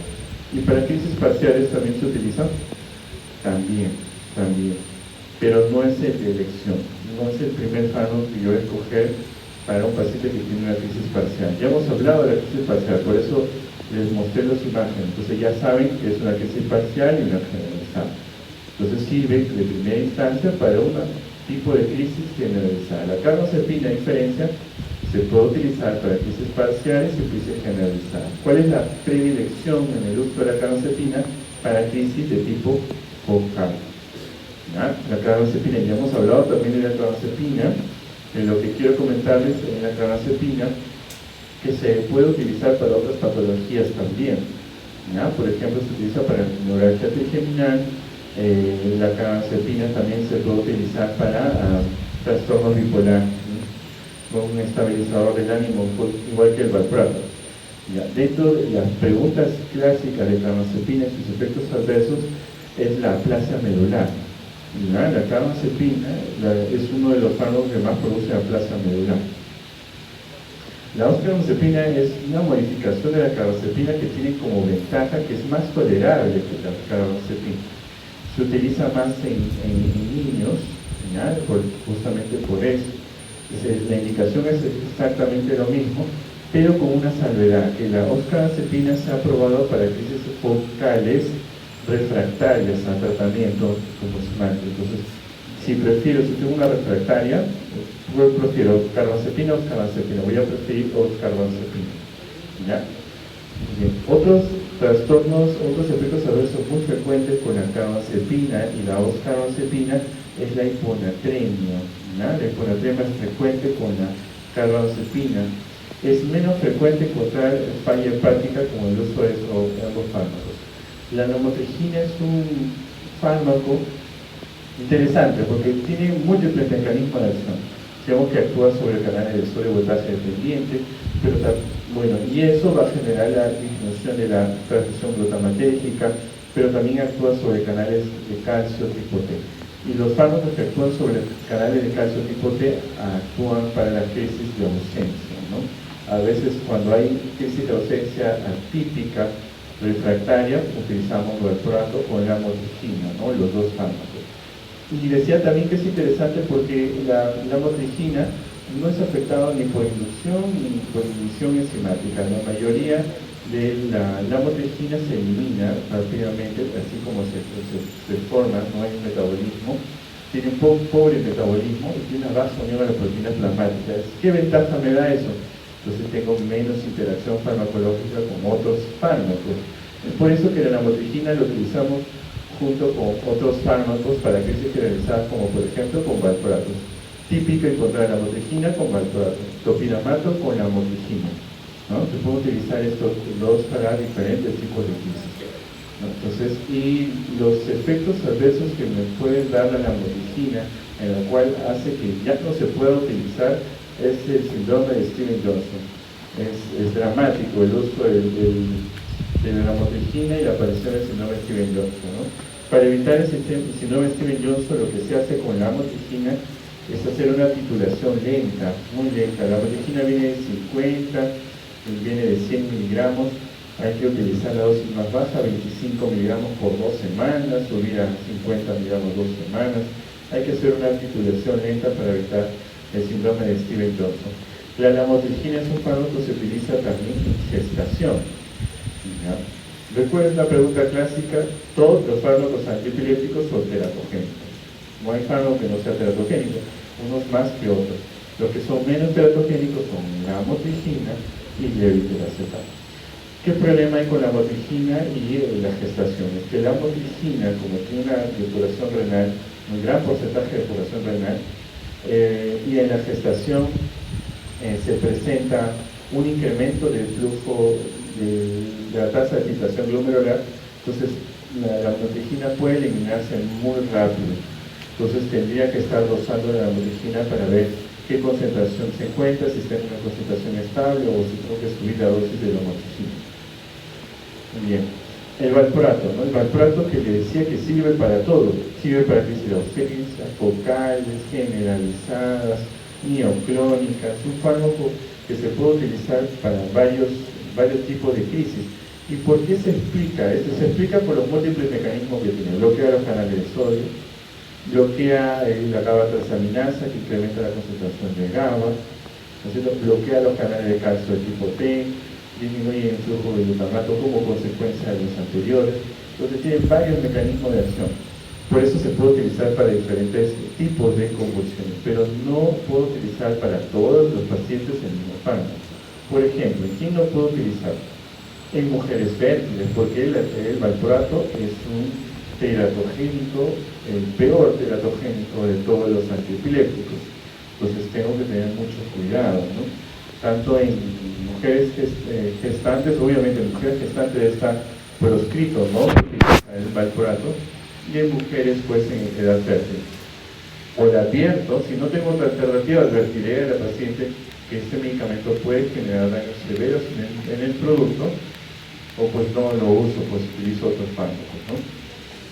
¿Y para crisis parciales también se utiliza? También. Pero no es de elección, no es el primer fármaco que yo voy a escoger para un paciente que tiene una crisis parcial. Ya hemos hablado de la crisis parcial, por eso les mostré las imágenes. Entonces ya saben que es una crisis parcial y una generalizada. Entonces sirve de primera instancia para un tipo de crisis generalizada. La carbamazepina, a diferencia, se puede utilizar para crisis parciales y crisis generalizadas. ¿Cuál es la predilección en el uso de la carbamazepina para crisis de tipo focal? ¿Ya? La carbamazepina, ya hemos hablado también de la carbamazepina. Lo que quiero comentarles en la carbamazepina, que se puede utilizar para otras patologías también. ¿Ya? Por ejemplo, se utiliza para la neuralgia trigeminal. La carbamazepina también se puede utilizar para trastorno bipolar, con un estabilizador del ánimo, igual que el valproato. ¿Ya? Dentro de las preguntas clásicas de carbamazepina y sus efectos adversos es la aplasia medular. ¿Ya? La carbamazepina es uno de los fármacos que más produce aplasia medular. La oscarbazepina es una modificación de la carbamazepina que tiene como ventaja que es más tolerable que la carbamazepina. Se utiliza más en niños, ¿ya? Justamente por eso. La indicación es exactamente lo mismo, pero con una salvedad, que la oscarbazepina se ha aprobado para crisis focales refractarias a tratamiento como SMART. Entonces, si tengo una refractaria, yo prefiero carbamazepina o oscarbazepina. Voy a preferir oscarbazepina. ¿Ya? Bien. Otros trastornos, otros efectos adversos muy frecuentes con la carbamazepina y la oscarbazepina es la hiponatremia. ¿Ya? La hiponatremia es frecuente con la carbamazepina. Es menos frecuente encontrar falla hepática como el uso de ambos fármacos. La normotrigina es un fármaco interesante porque tiene múltiples mecanismos de acción. Sabemos que actúa sobre canales de sodio potasio dependiente, pero bueno, y eso va a generar la disminución de la transmisión glutamatérgica, pero también actúa sobre canales de calcio tipo T. Y los fármacos que actúan sobre canales de calcio tipo T actúan para la crisis de ausencia, ¿no? A veces cuando hay crisis de ausencia atípica, refractaria, utilizamos el valproato o la motrigina, ¿no? Los dos fármacos. Y decía también que es interesante porque la motrigina no es afectada ni por inducción ni por inhibición enzimática. La mayoría de la motrigina se elimina rápidamente, así como se forma, no hay un metabolismo. tiene un pobre metabolismo y tiene una baja unión a la proteína plasmática. ¿Qué ventaja me da eso? Entonces tengo menos interacción farmacológica con otros fármacos. Es por eso que la lamotrigina lo utilizamos junto con otros fármacos para crisis generalizadas, como por ejemplo con valproato. Típico encontrar la lamotrigina con valproato, topiramato con lamotrigina, ¿no? Se pueden utilizar estos dos para diferentes tipos de crisis, ¿no? Entonces, y los efectos adversos que me pueden dar la lamotrigina, en la cual hace que ya no se pueda utilizar, es el síndrome de Stevens-Johnson. Es dramático el uso de la lamotrigina y la aparición del síndrome de Stevens-Johnson, ¿no? Para evitar ese síndrome de Stevens-Johnson, lo que se hace con la lamotrigina es hacer una titulación lenta, muy lenta. La lamotrigina viene de 50, viene de 100 miligramos, hay que utilizar la dosis más baja, 25 miligramos por 2 semanas, subir a 50 miligramos 2 semanas. Hay que hacer una titulación lenta para evitar el síndrome de Stevens-Johnson. La lamotrigina es un fármaco que se utiliza también en gestación, ¿ya? Recuerden la pregunta clásica: todos los fármacos antiepilépticos son teratogénicos. No hay fármaco que no sea teratogénico, unos más que otros. Los que son menos teratogénicos son la lamotrigina y levetiracetam. ¿Qué problema hay con la lamotrigina y la gestación? Es que la lamotrigina, como tiene una depuración renal, un gran porcentaje de depuración renal, y en la gestación se presenta un incremento del flujo de la tasa de filtración glomerular. Entonces la lamotrigina puede eliminarse muy rápido. Entonces tendría que estar dosando la lamotrigina para ver qué concentración se encuentra, si está en una concentración estable o si tengo que subir la dosis de lamotrigina. Muy bien. El valproato, ¿no? El valproato, que le decía que sirve para todo, sirve para crisis de ausencia, focales, generalizadas, mioclónicas, un fármaco que se puede utilizar para varios tipos de crisis. ¿Y por qué se explica esto? Se explica por los múltiples mecanismos que tiene. Bloquea los canales de sodio, bloquea la GABA-transaminasa, que incrementa la concentración de GABA, ¿no es cierto? Bloquea los canales de calcio de tipo T, disminuye el flujo de glutamato como consecuencia de los anteriores. Entonces tiene varios mecanismos de acción. Por eso se puede utilizar para diferentes tipos de convulsiones, pero no puedo utilizar para todos los pacientes el mismo fármaco. Por ejemplo, ¿quién no puede utilizar? En mujeres fértiles, porque el valproato es un teratogénico, el peor teratogénico de todos los antiepilépticos. Entonces tengo que tener mucho cuidado, ¿no? Tanto en mujeres gestantes, obviamente en mujeres gestantes está proscrito, ¿no?, el valproato, y en mujeres pues en edad fértil. O le advierto, si no tengo otra alternativa, advertiré a la paciente que este medicamento puede generar daños severos en el producto, o pues no lo uso, pues utilizo otros fármacos, ¿no?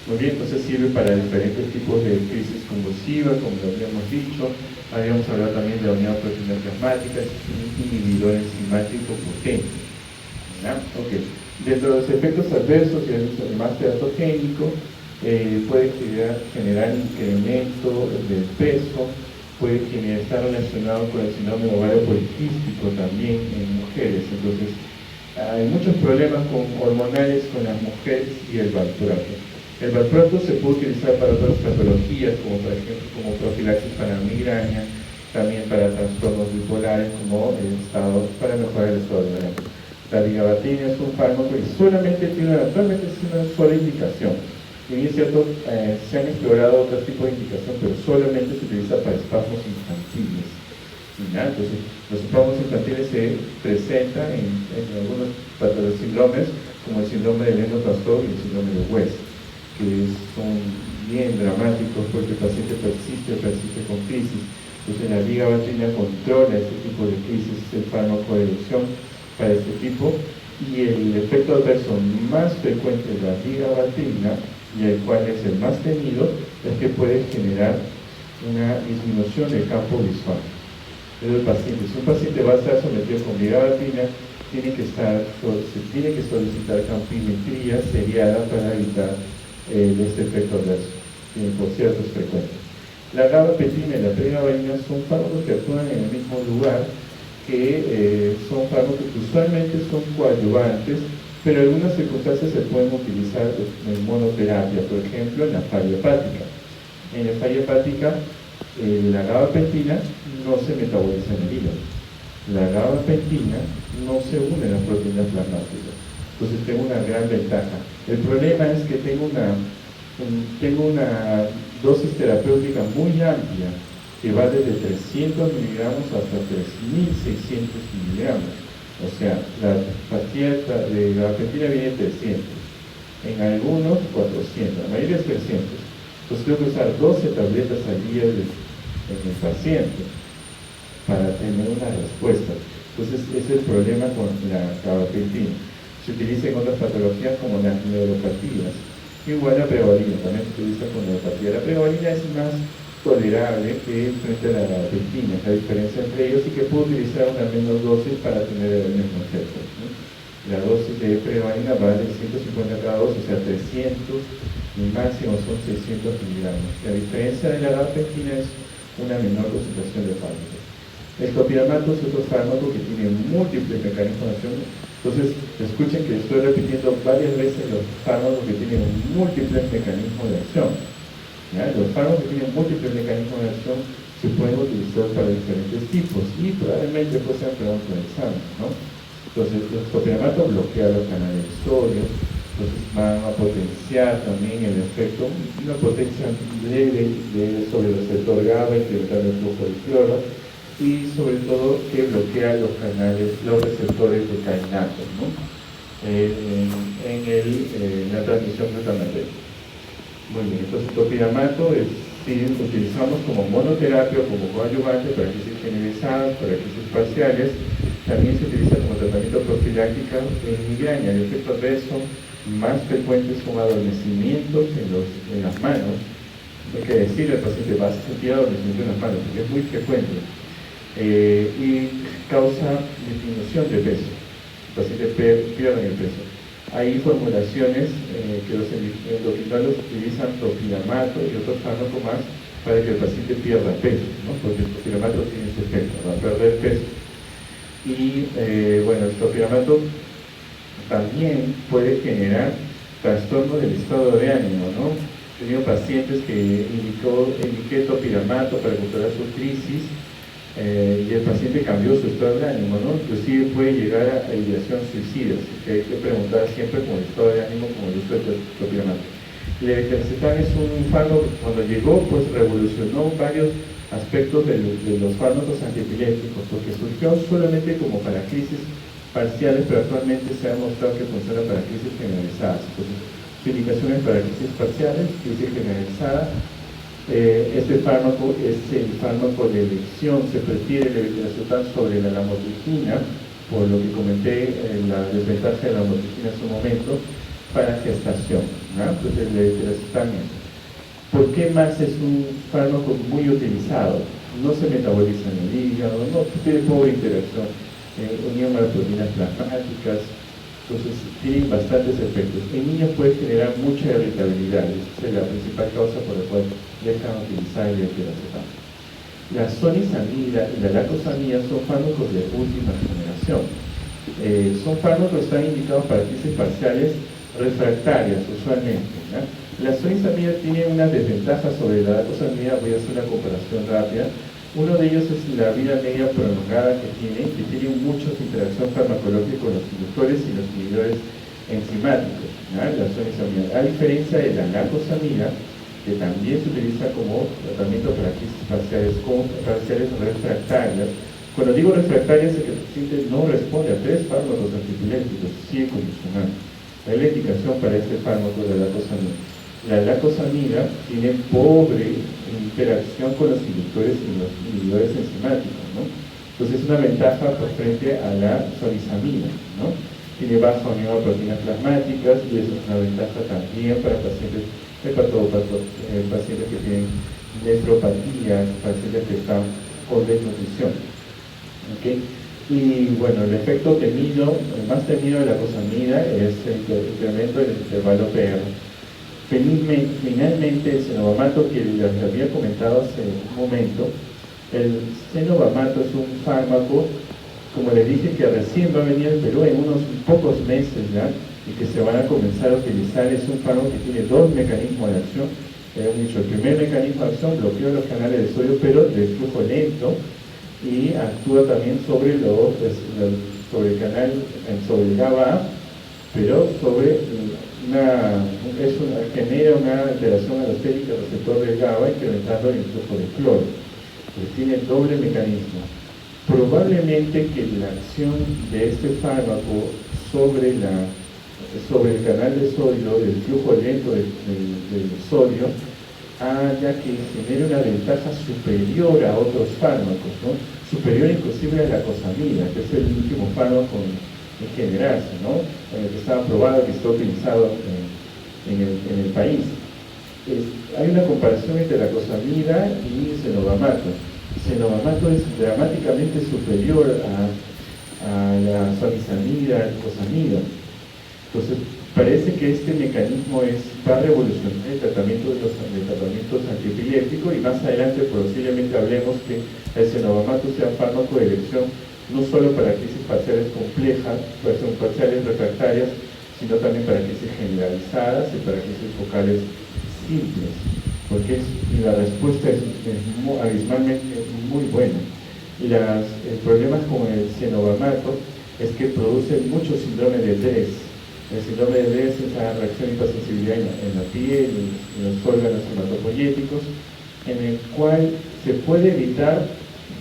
Muy bien, entonces sirve para diferentes tipos de crisis convulsivas, como lo habíamos dicho. Habíamos hablado también de la unidad proteína plasmática, es un inhibidor enzimático potente, ¿ya? Okay. Dentro de los efectos adversos y el uso más teratogénico, puede generar incremento del peso, puede estar relacionado con el síndrome ovario poliquístico también en mujeres. Entonces hay muchos problemas hormonales con las mujeres y el valproato. El valproato se puede utilizar para otras patologías, como por ejemplo como profilaxis para migraña, también para trastornos bipolares, como para mejorar el estado de ánimo. La vigabatrin es un fármaco que solamente tiene actualmente una sola indicación. Y es cierto, se han explorado otros tipos de indicación, pero solamente se utiliza para espasmos infantiles. ¿Ya? Entonces, los espasmos infantiles se presentan en algunos síndromes, como el síndrome de Lennox-Gastaut y el síndrome de West, que son bien dramáticos porque el paciente persiste con crisis. Entonces la vigabatrin controla este tipo de crisis, es el fármaco de elección para este tipo, y el efecto adverso más frecuente de la vigabatrin, y el cual es el más temido, es que puede generar una disminución del campo visual del paciente. Si un paciente va a estar sometido con vigabatrin, se tiene que solicitar campimetría seriada para evitar este efecto adverso, por cierto es frecuente. La gabapentina y la pregabalina son fármacos que actúan en el mismo lugar, que son fármacos que usualmente son coadyuvantes, pero en algunas circunstancias se pueden utilizar en monoterapia, por ejemplo en la falla hepática. En la falla hepática, la gabapentina no se metaboliza en el hígado. La gabapentina no se une a las proteínas plasmáticas. Entonces tengo una gran ventaja. El problema es que tengo una dosis terapéutica muy amplia que va desde 300 miligramos hasta 3.600 miligramos. O sea, la pastilla de gabapentina viene 300, en algunos 400, la mayoría es 300. Entonces tengo que usar 12 tabletas al día en el paciente para tener una respuesta. Entonces ese es el problema con la gabapentina. Se utiliza en otras patologías como las neuropatías. Igual la pregabalina, también se utiliza con neuropatía. La pregabalina es más tolerable que frente a la gabapentina, la diferencia entre ellos, y que puedo utilizar una menor dosis para tener el mismo efecto, ¿no? La dosis de pregabalina va de 150 cada dosis, o sea 300, mi máximo son 600 miligramos. La diferencia de la gabapentina es una menor concentración de fármacos. El topiramato es otro fármaco que tiene múltiples mecanismos de acción. Entonces, escuchen que estoy repitiendo varias veces los fármacos que tienen múltiples mecanismos de acción. ¿Ya? Los fármacos que tienen múltiples mecanismos de acción se pueden utilizar para diferentes tipos y probablemente pues sean para un examen, ¿no? Entonces, el topiramato bloquea los canales de sodio, entonces van a potenciar también el efecto, una potencia leve sobre el receptor GABA, incrementando el flujo de cloro, y sobre todo que bloquea los receptores de kainato, ¿no? en la transmisión glutamatergia. Muy bien, entonces el topiramato utilizamos como monoterapia o como coadyuvante para crisis generalizadas, para crisis parciales. También se utiliza como tratamiento profiláctico en migraña. El efecto adverso más frecuente son adormecimientos en las manos. Hay que decirle al paciente, vas a sentir adormecimiento en las manos, porque es muy frecuente. Y causa disminución de peso. El paciente pierde el peso. Hay formulaciones que los endocrinologos utilizan topiramato y otros fármacos más para que el paciente pierda peso, ¿no? Porque el topiramato tiene ese efecto, va a perder peso. Y bueno, el topiramato también puede generar trastorno del estado de ánimo, ¿no? He tenido pacientes que indiqué topiramato para controlar su crisis. Y el paciente cambió su estado de ánimo, ¿no? Inclusive puede llegar a ideación suicida, así que hay que preguntar siempre con el estado de ánimo, como el uso del topiramato. Levetiracetam es un fármaco, cuando llegó, pues revolucionó varios aspectos de los fármacos antiepilépticos, porque surgió solamente como para crisis parciales, pero actualmente se ha demostrado que funciona para crisis generalizadas. Entonces, su indicación es para crisis parciales, crisis generalizada. Este fármaco es el fármaco de elección, se prefiere el levetiracetam sobre la lamotrigina, por lo que comenté la desventaja de la lamotrigina en su momento, para gestación, ¿no? Entonces el levetiracetam. ¿Por qué más es un fármaco muy utilizado? No se metaboliza en el hígado, no tiene pobre interacción, unión a las proteínas plasmáticas. Entonces tiene bastantes efectos. En niños puede generar mucha irritabilidad, esa es la principal causa por la cual dejan utilizar el levetiracetam. La sonizamida y la lacosamida son fármacos de última generación. Son fármacos que están indicados para crisis parciales refractarias usualmente, ¿no? La sonizamida tiene una desventaja sobre la lacosamida. Voy a hacer una comparación rápida. Uno de ellos es la vida media prolongada que tiene mucha interacción farmacológica con los inductores y los inhibidores enzimáticos, ¿no? La sonizamida. A diferencia de la lacosamida, que también se utiliza como tratamiento para crisis parciales refractarias. Cuando digo refractarias es que el paciente no responde a 3 fármacos antiepilépticos, sigue condicionando. Hay la indicación para este fármaco de la lacosamida. La lacosamida tiene pobre interacción con los inductores y los inhibidores enzimáticos, ¿no? Entonces es una ventaja por frente a la sonizamida, ¿no? Tiene baja unión a proteínas plasmáticas y eso es una ventaja también para pacientes pacientes que tienen nefropatías, pacientes que están con desnutrición. ¿Okay? Y bueno, el efecto temido, el más temido de la lacosamida es el incremento del intervalo PR. Finalmente, el cenobamato, que les había comentado hace un momento, el cenobamato es un fármaco, como les dije, que recién va a venir al Perú en unos pocos meses ya, y que se van a comenzar a utilizar. Es un fármaco que tiene 2 mecanismos de acción. Hemos dicho, el primer mecanismo de acción bloquea los canales de sodio, pero de flujo lento, y actúa también sobre el canal, sobre el GABA, pero genera una alteración alostérica del receptor del GABA, incrementando el flujo de cloro. Pues tiene doble mecanismo. Probablemente que la acción de este fármaco sobre el canal de sodio, del flujo lento del sodio, haya que genere una ventaja superior a otros fármacos, ¿no? Superior inclusive a la cosamida, que es el último fármaco en generarse, ¿no? Que está aprobado, que está utilizado en el país. Hay una comparación entre la cosamida y el cenobamato. El cenobamato es dramáticamente superior a la famisamida, cosamida. Entonces, parece que este mecanismo va a revolucionar el tratamiento de tratamientos antiepilépticos, y más adelante posiblemente hablemos que el cenobamato sea un fármaco de elección no solo para crisis parciales complejas, parciales refractarias, sino también para crisis generalizadas y para crisis focales simples, porque la respuesta es abismalmente muy buena. Y el problema con el cenobamato es que produce mucho síndrome de Dres. El síndrome de Dres es la reacción de hipersensibilidad en la piel, en los órganos hematopoyéticos, en el cual se puede evitar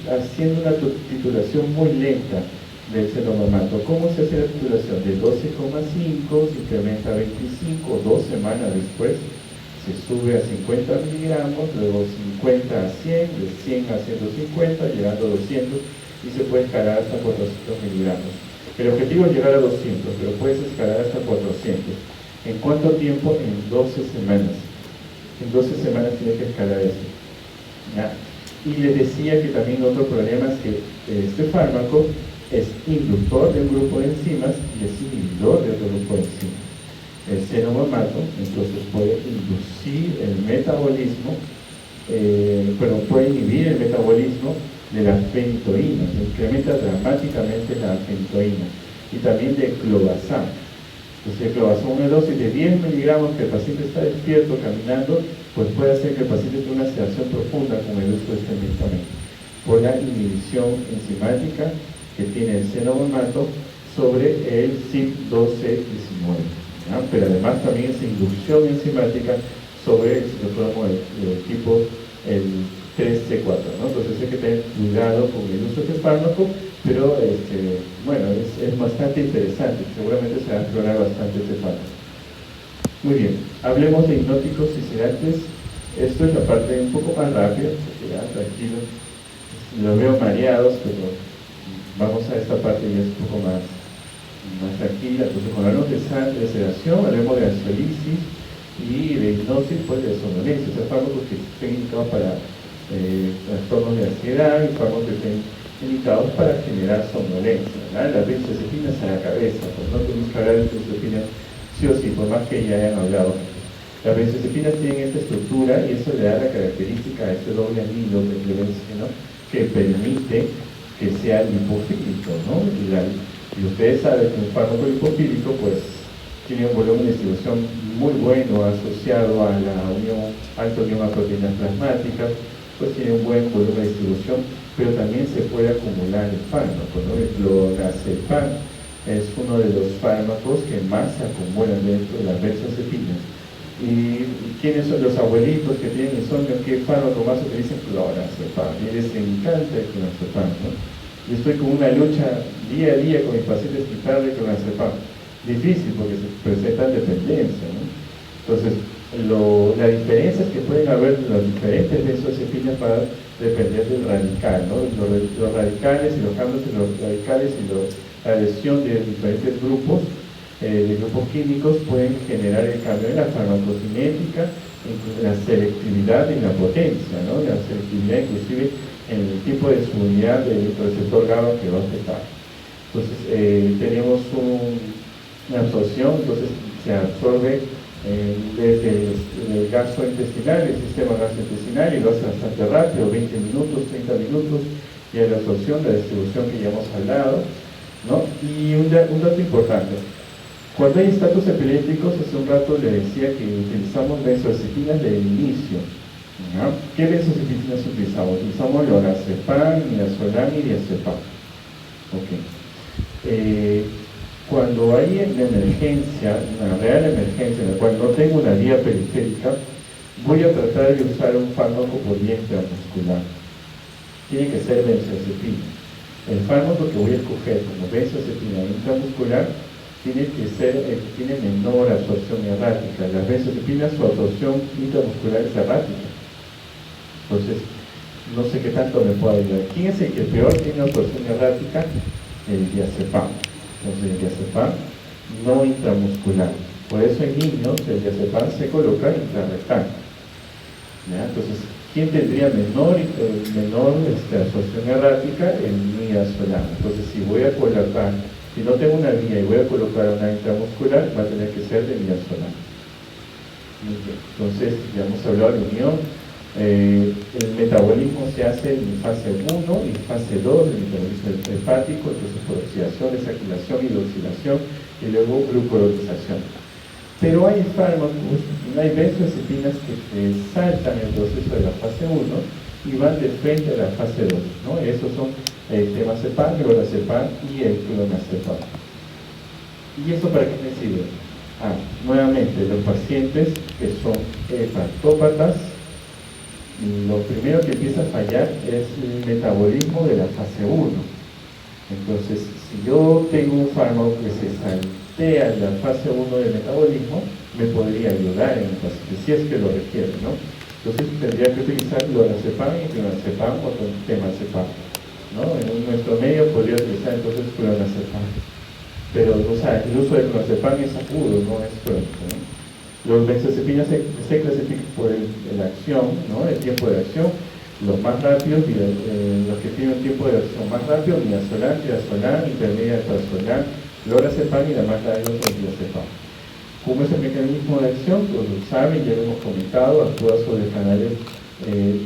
haciendo una titulación muy lenta del cenobamato. ¿Cómo se hace la titulación? De 12,5 se incrementa a 25, 2 semanas después se sube a 50 miligramos, luego 50 a 100, de 100 a 150, llegando a 200, y se puede escalar hasta 400 miligramos. El objetivo es llegar a 200, pero puedes escalar hasta 400. ¿En cuánto tiempo? En 12 semanas. En 12 semanas tienes que escalar eso. ¿Ya? Y les decía que también otro problema es que este fármaco es inductor de un grupo de enzimas y es inhibidor de otro grupo de enzimas. El cenobamato entonces puede inducir el metabolismo, puede inhibir el metabolismo de la fenitoína, incrementa dramáticamente la fenitoína, y también de clobazam. Entonces el clobazam, una dosis de 10 miligramos que el paciente está despierto, caminando, pues puede hacer que el paciente tenga una sedación profunda con el uso de este medicamento, por la inhibición enzimática que tiene el cenobamato sobre el CYP12-19. ¿no? Pero además también esa inducción enzimática sobre el citocromo del tipo el 3C4, ¿no? Entonces hay que tener cuidado con el uso de este fármaco, pero bueno, es bastante interesante, seguramente se va a explorar bastante este fármaco. Muy bien, hablemos de hipnóticos y sedantes. Esto es la parte un poco más rápida, porque ya tranquilo, los veo mareados, pero vamos a esta parte ya es un poco más tranquila. Entonces, cuando hablamos de sedación, hablemos de ansiolisis, y de hipnosis, pues de somnolencia. O sea, fármacos que estén indicados para trastornos de ansiedad, y fármacos que estén indicados para generar somnolencia, ¿verdad? Las benzodiazepinas a la cabeza, pues no tenemos que hablar de benzodiazepinas sí o sí, por más que ya hayan hablado. Las benzodiazepinas tienen esta estructura, y eso le da la característica a este doble anillo de benceno que permite que sea lipofílico, ¿no? Y ustedes saben que un fármaco lipofílico pues tiene un volumen de distribución muy bueno asociado a la alta unión a proteínas plasmáticas, pues tiene un buen volumen de distribución, pero también se puede acumular el fármaco, ¿no? El clonazepam es uno de los fármacos que más se acumulan dentro de las benzodiazepinas. ¿Y quiénes son los abuelitos que tienen insomnio? ¿Qué fármaco más utilizan? Clonazepam. Y les encanta el clonazepam, ¿no? Yo estoy con una lucha día a día con mis pacientes quitarle clonazepam. Difícil porque se presenta dependencia, ¿no? Entonces, la diferencia es que pueden haber las diferentes benzodiazepinas para depender del radical, ¿no? Los radicales y los cambios en los radicales y la adhesión de diferentes grupos, de grupos químicos, pueden generar el cambio en la farmacocinética, en la selectividad y en la potencia, ¿no? La selectividad inclusive en el tipo de subunidad del receptor GABA que va a afectar. Entonces, tenemos una absorción, entonces se absorbe desde el gastrointestinal, el sistema gastrointestinal, y lo hace bastante rápido, 20 minutos, 30 minutos, y la absorción, la distribución que ya hemos hablado, ¿no? Y un dato importante, Cuando hay estatus epilépticos, hace un rato le decía que utilizamos benzodiazepinas de inicio. ¿No? ¿Qué benzodiazepinas utilizamos? Utilizamos lorazepam, midazolam y diazepam. Cuando hay una emergencia, una real emergencia en la cual no tengo una vía periférica, voy a tratar de usar un fármaco por vía intramuscular. Tiene que ser benzodiazepina. El fármaco que voy a escoger como benzodiazepina intramuscular tiene que ser el que tiene menor absorción errática. Las benzodiazepinas, su absorción intramuscular es errática. Entonces, no sé qué tanto me puede ayudar. ¿Quién es el que peor tiene absorción errática? El diazepam. Entonces, el diazepam no intramuscular. Por eso en niños el diazepam se coloca intrarrectal. ¿Ya? Entonces, ¿quién tendría menor absorción errática? El midazolam. Entonces, si voy a colocar, si no tengo una vía y voy a colocar una intramuscular, va a tener que ser de midazolam. Entonces, ya hemos hablado de unión. El metabolismo se hace en fase 1 y fase 2, el metabolismo hepático, entonces por oxidación, desalquilación, hidroxilación y luego glucuronización. Pero hay fármacos, hay benzodiazepinas que saltan el proceso de la fase 1 y van de frente a la fase 2, ¿no? Esos son el temazepam, el lorazepam y el clonazepam. ¿Y eso para qué me sirve? Nuevamente, los pacientes que son hepatópatas, lo primero que empieza a fallar es el metabolismo de la fase 1. Entonces, si yo tengo un fármaco que se saltea la fase 1 del metabolismo, me podría ayudar en el paciente, si es que lo requiere, ¿no? Entonces tendría que utilizar lorazepam y clonazepam o temazepam, ¿no? En nuestro medio podría utilizar entonces clonazepam. Pero, o sea, el uso de clonazepam es agudo, no es crónico, ¿no? Los benzodiazepinas se clasifican por la acción, ¿no? El tiempo de acción. Los más rápidos, los que tienen un tiempo de acción más rápido, midazolam, diazolam, intermedia alprazolam, lorazepam y la más larga es el diazepam. ¿Cómo es el mecanismo de acción? Pues lo saben, ya lo hemos comentado, actúa sobre canales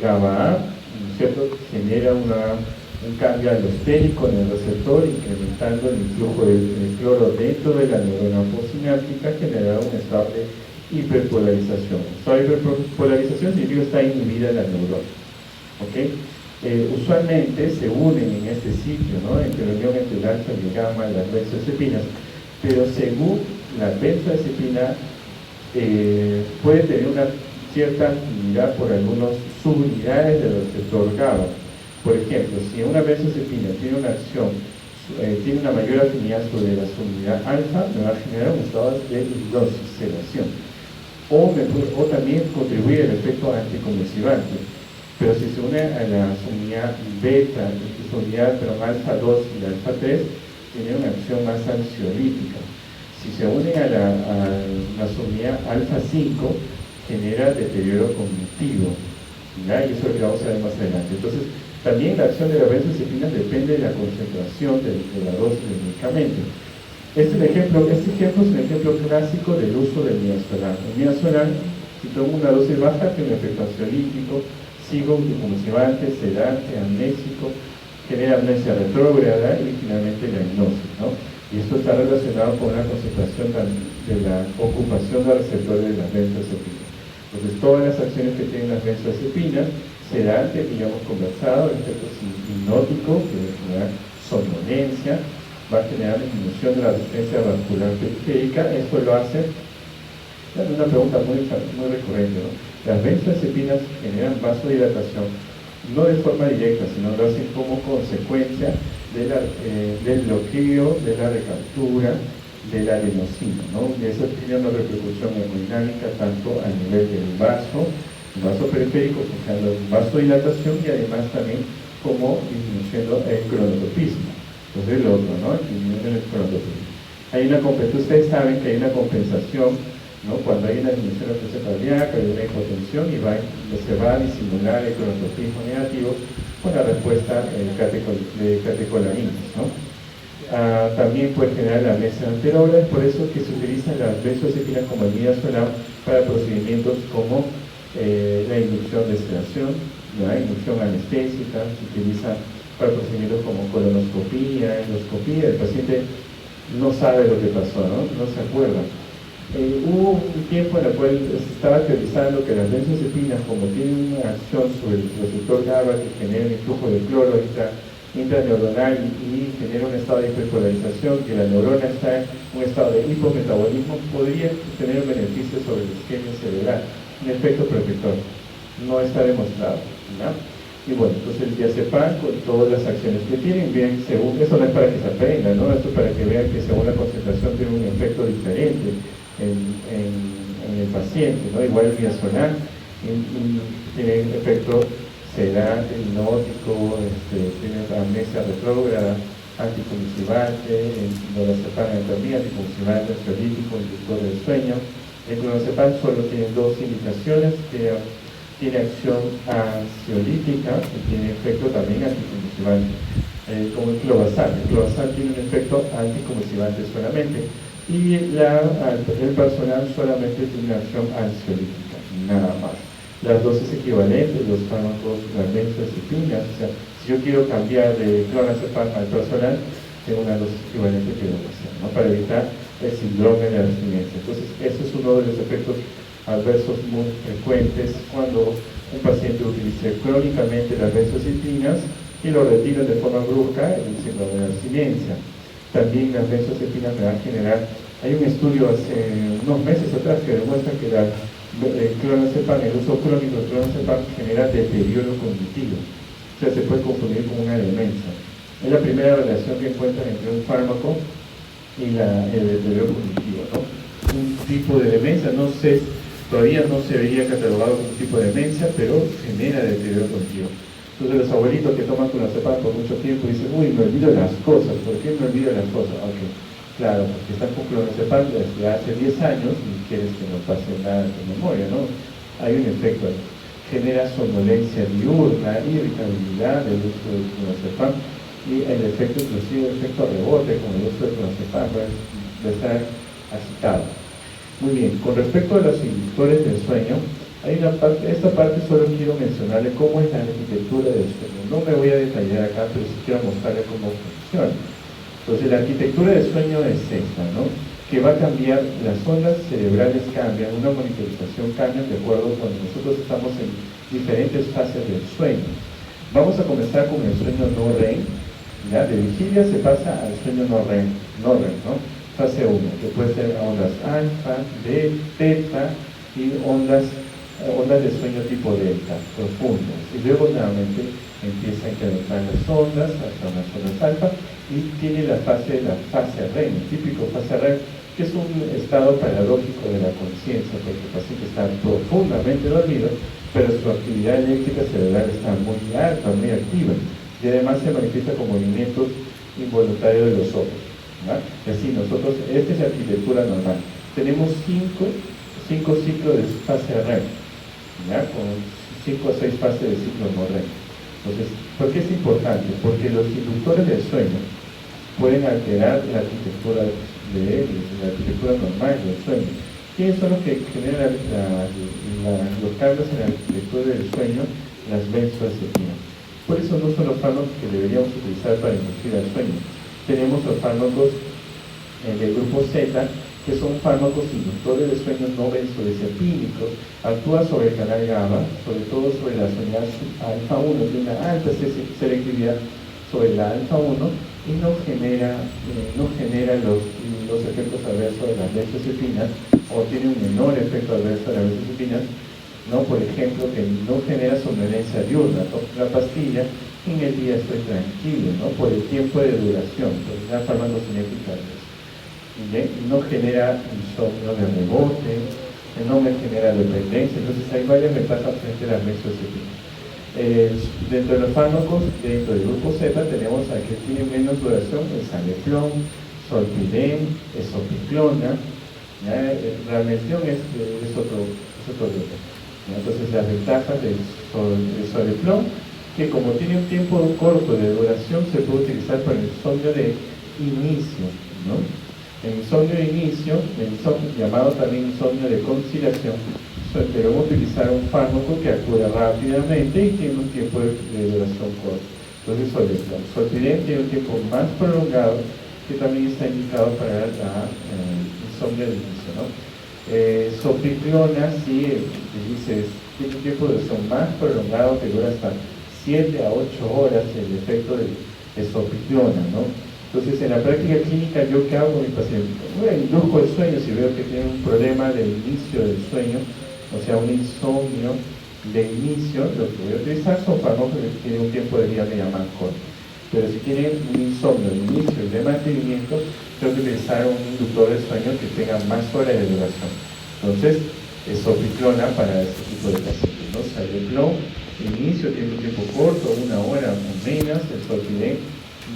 GABA-A, ¿cierto? Genera un cambio alostérico en el receptor, incrementando el influjo del cloro dentro de la neurona postsináptica, generando un estado de hiperpolarización. Esta hiperpolarización significa que está inhibida la neurona. Usualmente se unen en este sitio, ¿no? Entre la unión entre el alfa y el gamma, las benzodiazepinas, pero según la benzodiazepina puede tener una cierta afinidad por algunas subunidades del receptor GABA. Por ejemplo, si una benzodiazepina tiene una acción, tiene una mayor afinidad sobre la subunidad alfa, me va a generar un estado de hidroxilación. O también contribuye al efecto anticonvulsivante. Pero si se une a la subunidad beta, subunidad alfa 2 y la alfa 3, tiene una acción más ansiolítica. Si se une a la subunidad alfa 5, genera deterioro cognitivo. ¿Ya? Y eso es lo que vamos a ver más adelante. Entonces, también la acción de la benzodiazepina depende de la concentración de la dosis del medicamento. Este ejemplo es un ejemplo clásico del uso del midazolam. El midazolam, si tomo una dosis baja, tiene un efecto ansiolítico, psicoconvulsivante, sedante, amnésico, genera amnesia retrógrada y finalmente la hipnosis, ¿no? Y esto está relacionado con una concentración de la ocupación de receptores de las benzodiazepinas. Entonces, todas las acciones que tienen las benzodiazepinas, sedante, que ya hemos conversado, el efecto hipnótico, que genera somnolencia, va a generar disminución de la resistencia vascular periférica. Esto lo hace, es una pregunta muy recurrente, ¿no? Las benzodiazepinas generan vasodilatación, no de forma directa, sino lo hacen como consecuencia del bloqueo de la recaptura de la adenosina, ¿no? Y eso tiene una repercusión hemodinámica tanto a nivel del vaso periférico, generando vasodilatación y además también como disminuyendo el cronotropismo. Entonces el otro, ¿no? Disminuyen el cronotropismo. Ustedes saben que hay una compensación, ¿no? Cuando hay una disminución de la presión cardíaca, hay una hipotensión y se va a disimular el cronotropismo negativo con la respuesta de catecolaminas, ¿no? También puede generar la amnesia anterioral, por eso que se utilizan las benzodiazepinas como el midazolam para procedimientos como la inducción de sedación, la inducción anestésica, se utiliza para procedimientos como colonoscopía, endoscopía. El paciente no sabe lo que pasó, no se acuerda. Hubo un tiempo en el cual se estaba teorizando que las benzodiazepinas, como tienen una acción sobre el receptor GABA que genera un influjo de cloro intraneuronal y genera un estado de hiperpolarización, que la neurona está en un estado de hipometabolismo, podría tener un beneficio sobre el isquemia cerebral, un efecto protector. No está demostrado, ¿no? Y bueno, entonces el diazepam con todas las acciones que tienen, bien, según, eso no es para que se aprenda, ¿no? Esto es para que vean que según la concentración tiene un efecto diferente en el paciente, ¿no? Igual el midazolam tiene un efecto sedante, hipnótico, tiene amnesia retrógrada, anticonvulsivante, lorazepam también, anticonvulsivante, ansiolítico, inductor del sueño. El clonazepam solo tiene dos indicaciones, que tiene acción ansiolítica y tiene efecto también anticonvulsivante, como el clobazam. El clobazam tiene un efecto anticonvulsivante solamente, y el personal solamente tiene una acción ansiolítica, nada más. Las dosis equivalentes, los fármacos, las benzodiazepinas, o sea, si yo quiero cambiar de clonazepam al personal, tengo una dosis equivalente que debo hacer, ¿no? Para evitar el síndrome de abstinencia. Entonces, eso es uno de los efectos adversos muy frecuentes cuando un paciente utiliza crónicamente las benzodiazepinas y lo retiran de forma brusca en el síndrome de abstinencia. También las benzodiazepinas me van a generar, hay un estudio hace unos meses atrás que demuestra que el clonazepam, el uso crónico del clonazepam genera deterioro cognitivo, o sea, se puede confundir con una demencia. Es la primera relación que encuentran entre un fármaco y el deterioro cognitivo, ¿no? Un tipo de demencia, no sé, todavía no se vería catalogado como un tipo de demencia, pero genera deterioro cognitivo. Entonces los abuelitos que toman clonazepam por mucho tiempo dicen, uy, me olvido las cosas. ¿Por qué me olvido las cosas? Ok, claro, porque están con clonazepam desde hace 10 años y quieres que no pase nada en tu memoria, ¿no? Hay un efecto ahí. Genera somnolencia diurna, irritabilidad del uso del clonazepam y el efecto, inclusive el efecto rebote con el uso del clonazepam de estar agitado. Muy bien, con respecto a los inductores del sueño, hay una parte, esta parte solo quiero mencionarle cómo es la arquitectura del sueño. No me voy a detallar acá, pero sí quiero mostrarle cómo funciona. Entonces, la arquitectura del sueño es esta, ¿no? Que va a cambiar, las ondas cerebrales cambian, una monitorización cambia de acuerdo cuando nosotros estamos en diferentes fases del sueño. Vamos a comenzar con el sueño no REM, ¿ya? De vigilia se pasa al sueño no REM, ¿no? Fase 1, que puede ser ondas alfa, beta y ondas de sueño tipo delta, profundas, y luego nuevamente empieza a incrementar las ondas hasta unas ondas alfa y tiene la fase REM, el típico fase REM, que es un estado paradójico de la conciencia, porque el paciente está profundamente dormido, pero su actividad eléctrica cerebral está muy alta, muy activa, y además se manifiesta con movimientos involuntarios de los ojos, ¿no? Y así nosotros, esta es la arquitectura normal. Tenemos cinco ciclos de fase REM, ¿ya? Con 5 o 6 fases de ciclo no REM. Entonces, ¿por qué es importante? Porque los inductores del sueño pueden alterar la arquitectura la arquitectura normal del sueño. ¿Quiénes son los que generan los cambios en la arquitectura del sueño? Las benzodiazepinas. Por eso no son los fármacos que deberíamos utilizar para inducir al sueño. Tenemos los fármacos del grupo Z, que son fármacos inductores de sueño no benzodiazepínicos, actúa sobre el canal GABA, sobre todo sobre la señal alfa-1, tiene una alta selectividad sobre la alfa-1 y no genera los efectos adversos de las benzodiazepinas, o tiene un menor efecto adverso de las benzodiazepinas, ¿no? Por ejemplo, que no genera somnolencia diurna. La pastilla, en el día estoy tranquilo, ¿no? Por el tiempo de duración, por una farmacocinética, no genera insomnio de rebote, no me genera dependencia. Entonces hay varias ventajas frente a las benzodiazepinas. Dentro de los fármacos, dentro del grupo Z, tenemos a que tiene menos duración el Saneflon, Zolpidem, Esopiclona, Ralmención es otro grupo. Entonces las ventajas del Soleflon, que como tiene un tiempo corto de duración, se puede utilizar para el insomnio de inicio, ¿no? El insomnio de inicio, llamado también insomnio de conciliación, debemos utilizar un fármaco que actúe rápidamente y tiene un tiempo de duración corto. Entonces, Soleflon. Zolpidem tiene un tiempo más prolongado que también está indicado para la insomnio de inicio, ¿no? Sopripiona, sí, dice, tiene un tiempo de son más prolongado que dura hasta 7 a 8 horas el efecto de sopripiona, ¿no? Entonces, en la práctica clínica, ¿yo qué hago con mi paciente? Bueno, induzco el sueño si veo que tiene un problema del inicio del sueño, o sea, un insomnio de inicio. Lo que voy a utilizar son fármacos que tienen un tiempo de día media más corto. Pero si tienen un insomnio de inicio y de mantenimiento, tengo que utilizar un inductor de sueño que tenga más horas de duración. Entonces, sopripiona para este tipo de pacientes, ¿no? Citalopram, inicio tiene un tiempo corto, 1 hora o menos, el Zolpidem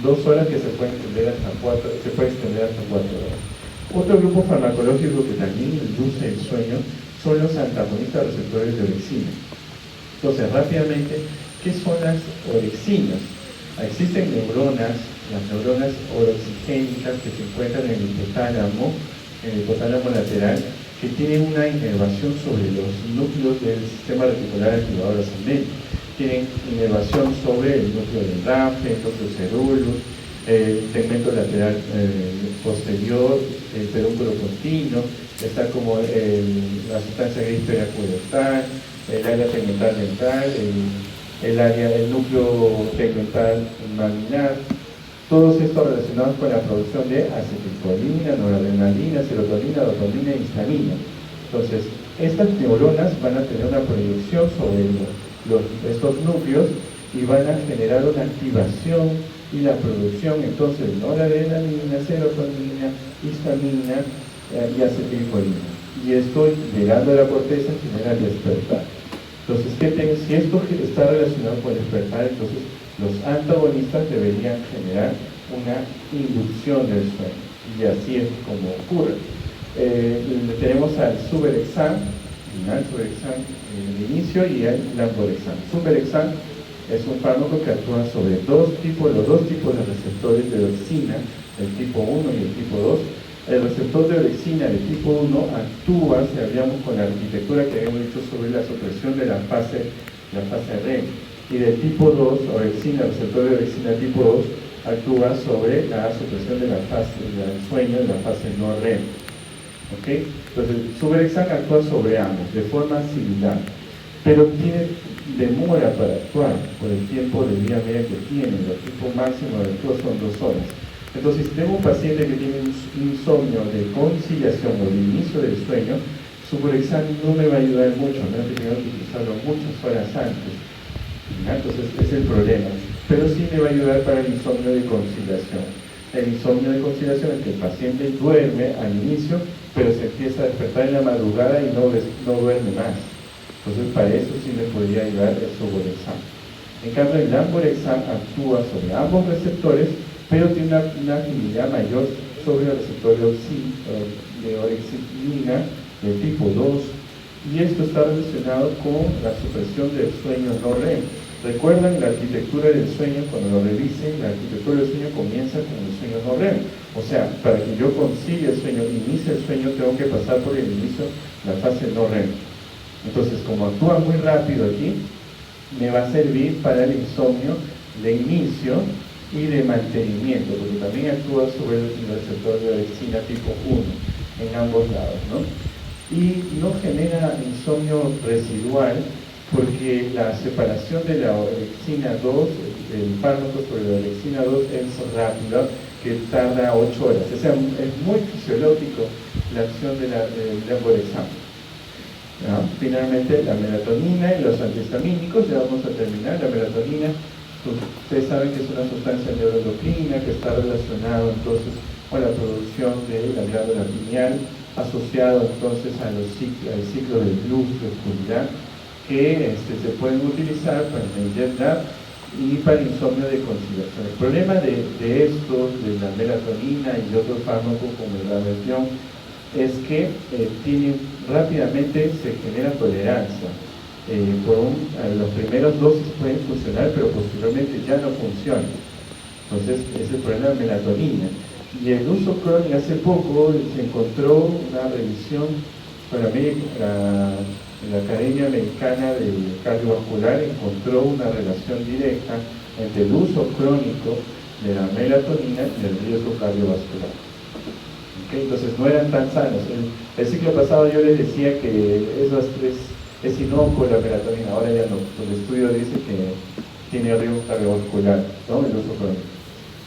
2 horas que se puede extender hasta 4 horas. Otro grupo farmacológico que también induce el sueño son los antagonistas receptores de orexina. Entonces, rápidamente, ¿qué son las orexinas? Existen neuronas, las neuronas orexigénicas que se encuentran en el hipotálamo lateral, que tienen una inervación sobre los núcleos del sistema reticular activador ascendente. Tienen inervación sobre el núcleo del rafe, el núcleo cerulus, el tegmento lateral posterior, el pedúnculo continuo, está como la sustancia gris periaculotal, el área tegmental ventral, el núcleo tegmental laminar, todos estos relacionados con la producción de acetilcolina, noradrenalina, serotonina, dopamina e histamina. Entonces, estas neuronas van a tener una proyección sobre estos núcleos y van a generar una activación y la producción entonces de noradrenalina, serotonina, histamina y acetilcolina. Y esto, llegando a la corteza, genera despertar. Entonces, si esto está relacionado con el despertar, entonces los antagonistas deberían generar una inducción del sueño. Y así es como ocurre. Tenemos al Suvorexant, de inicio, y el Lamborexant. Suvorexant es un fármaco que actúa sobre los dos tipos de receptores de orexina, el tipo 1 y el tipo 2. El receptor de orexina de tipo 1 actúa, si hablamos con la arquitectura que habíamos dicho sobre la supresión de la fase REM, y del tipo 2, el receptor de orexina tipo 2, actúa sobre la supresión de la fase del sueño, de la fase no REM. ¿Okay? Entonces, Suvorexant actúa sobre ambos de forma similar, pero tiene demora para actuar por el tiempo de día media que tiene. El tiempo máximo de actúa son 2 horas. Entonces, si tengo un paciente que tiene un insomnio de conciliación o de inicio del sueño, Suvorexant no me va a ayudar mucho, no he tenido que utilizarlo muchas horas antes. Entonces, es el problema. Pero sí me va a ayudar para el insomnio de conciliación. El insomnio de conciliación es que el paciente duerme al inicio, pero se empieza a despertar en la madrugada y no duerme más. Entonces, para eso sí me podría ayudar el Suvorexant. En cambio, el Lamborexant actúa sobre ambos receptores, pero tiene una afinidad mayor sobre el receptor de orexina de tipo 2, y esto está relacionado con la supresión del sueño no REM. Recuerdan la arquitectura del sueño, cuando lo revisen, la arquitectura del sueño comienza con el sueño no REM. O sea, para que yo concilie el sueño, inicie el sueño, tengo que pasar por el inicio, la fase no REM. Entonces, como actúa muy rápido aquí, me va a servir para el insomnio de inicio y de mantenimiento, porque también actúa sobre el receptor de orexina tipo 1 en ambos lados, ¿no? Y no genera insomnio residual, porque la separación de la orexina 2, el fármaco sobre la orexina 2 es rápida, que tarda 8 horas. O sea, es muy fisiológico la acción del Lamborexant. ¿No? Finalmente, la melatonina y los antihistamínicos, ya vamos a terminar. La melatonina, ustedes saben que es una sustancia neuroendocrina que está relacionada entonces con la producción de la glándula pineal, asociado entonces al ciclo del luz, de oscuridad, que se pueden utilizar para el jet lag y para el insomnio de conciliación. El problema de estos, de la melatonina y de otros fármacos como el Ravellion, es que rápidamente se genera tolerancia. Los primeros dosis pueden funcionar, pero posteriormente ya no funcionan. Entonces, es el problema de melatonina. Y el uso crónico, hace poco se encontró una revisión para la Academia Americana de Cardiovascular, encontró una relación directa entre el uso crónico de la melatonina y del riesgo cardiovascular. ¿Okay? Entonces no eran tan sanos. El ciclo pasado yo les decía que esas tres es inocuo la melatonina, ahora ya no. El estudio dice que tiene riesgo cardiovascular, ¿no? El uso crónico.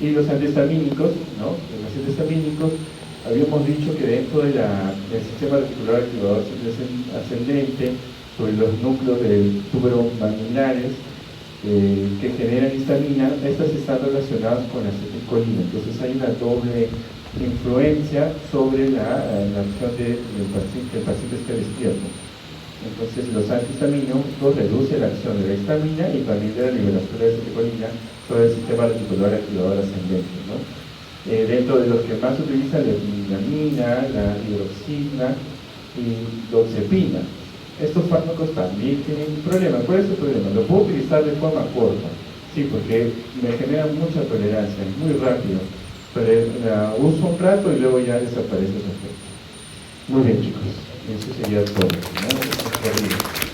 Y los antihistamínicos, ¿no? Los antihistamínicos, habíamos dicho que dentro del sistema reticular activador ascendente, sobre los núcleos del tubo maminares que generan histamina, estas están relacionadas con la acetilcolina. Entonces hay una doble influencia sobre la acción del paciente, que el paciente esté despierto. Entonces los antihistamínicos reducen la acción de la histamina y también de la liberación de acetilcolina sobre el sistema reticular activador ascendente, ¿no? Dentro de los que más se utilizan la epinamina, la hidroxina y doxepina. Estos fármacos también tienen un problema. ¿Cuál es el problema? Lo puedo utilizar de forma corta, sí, porque me genera mucha tolerancia, es muy rápido, pero la uso un rato y luego ya desaparece ese efecto. Muy bien, chicos, eso sería todo, ¿no?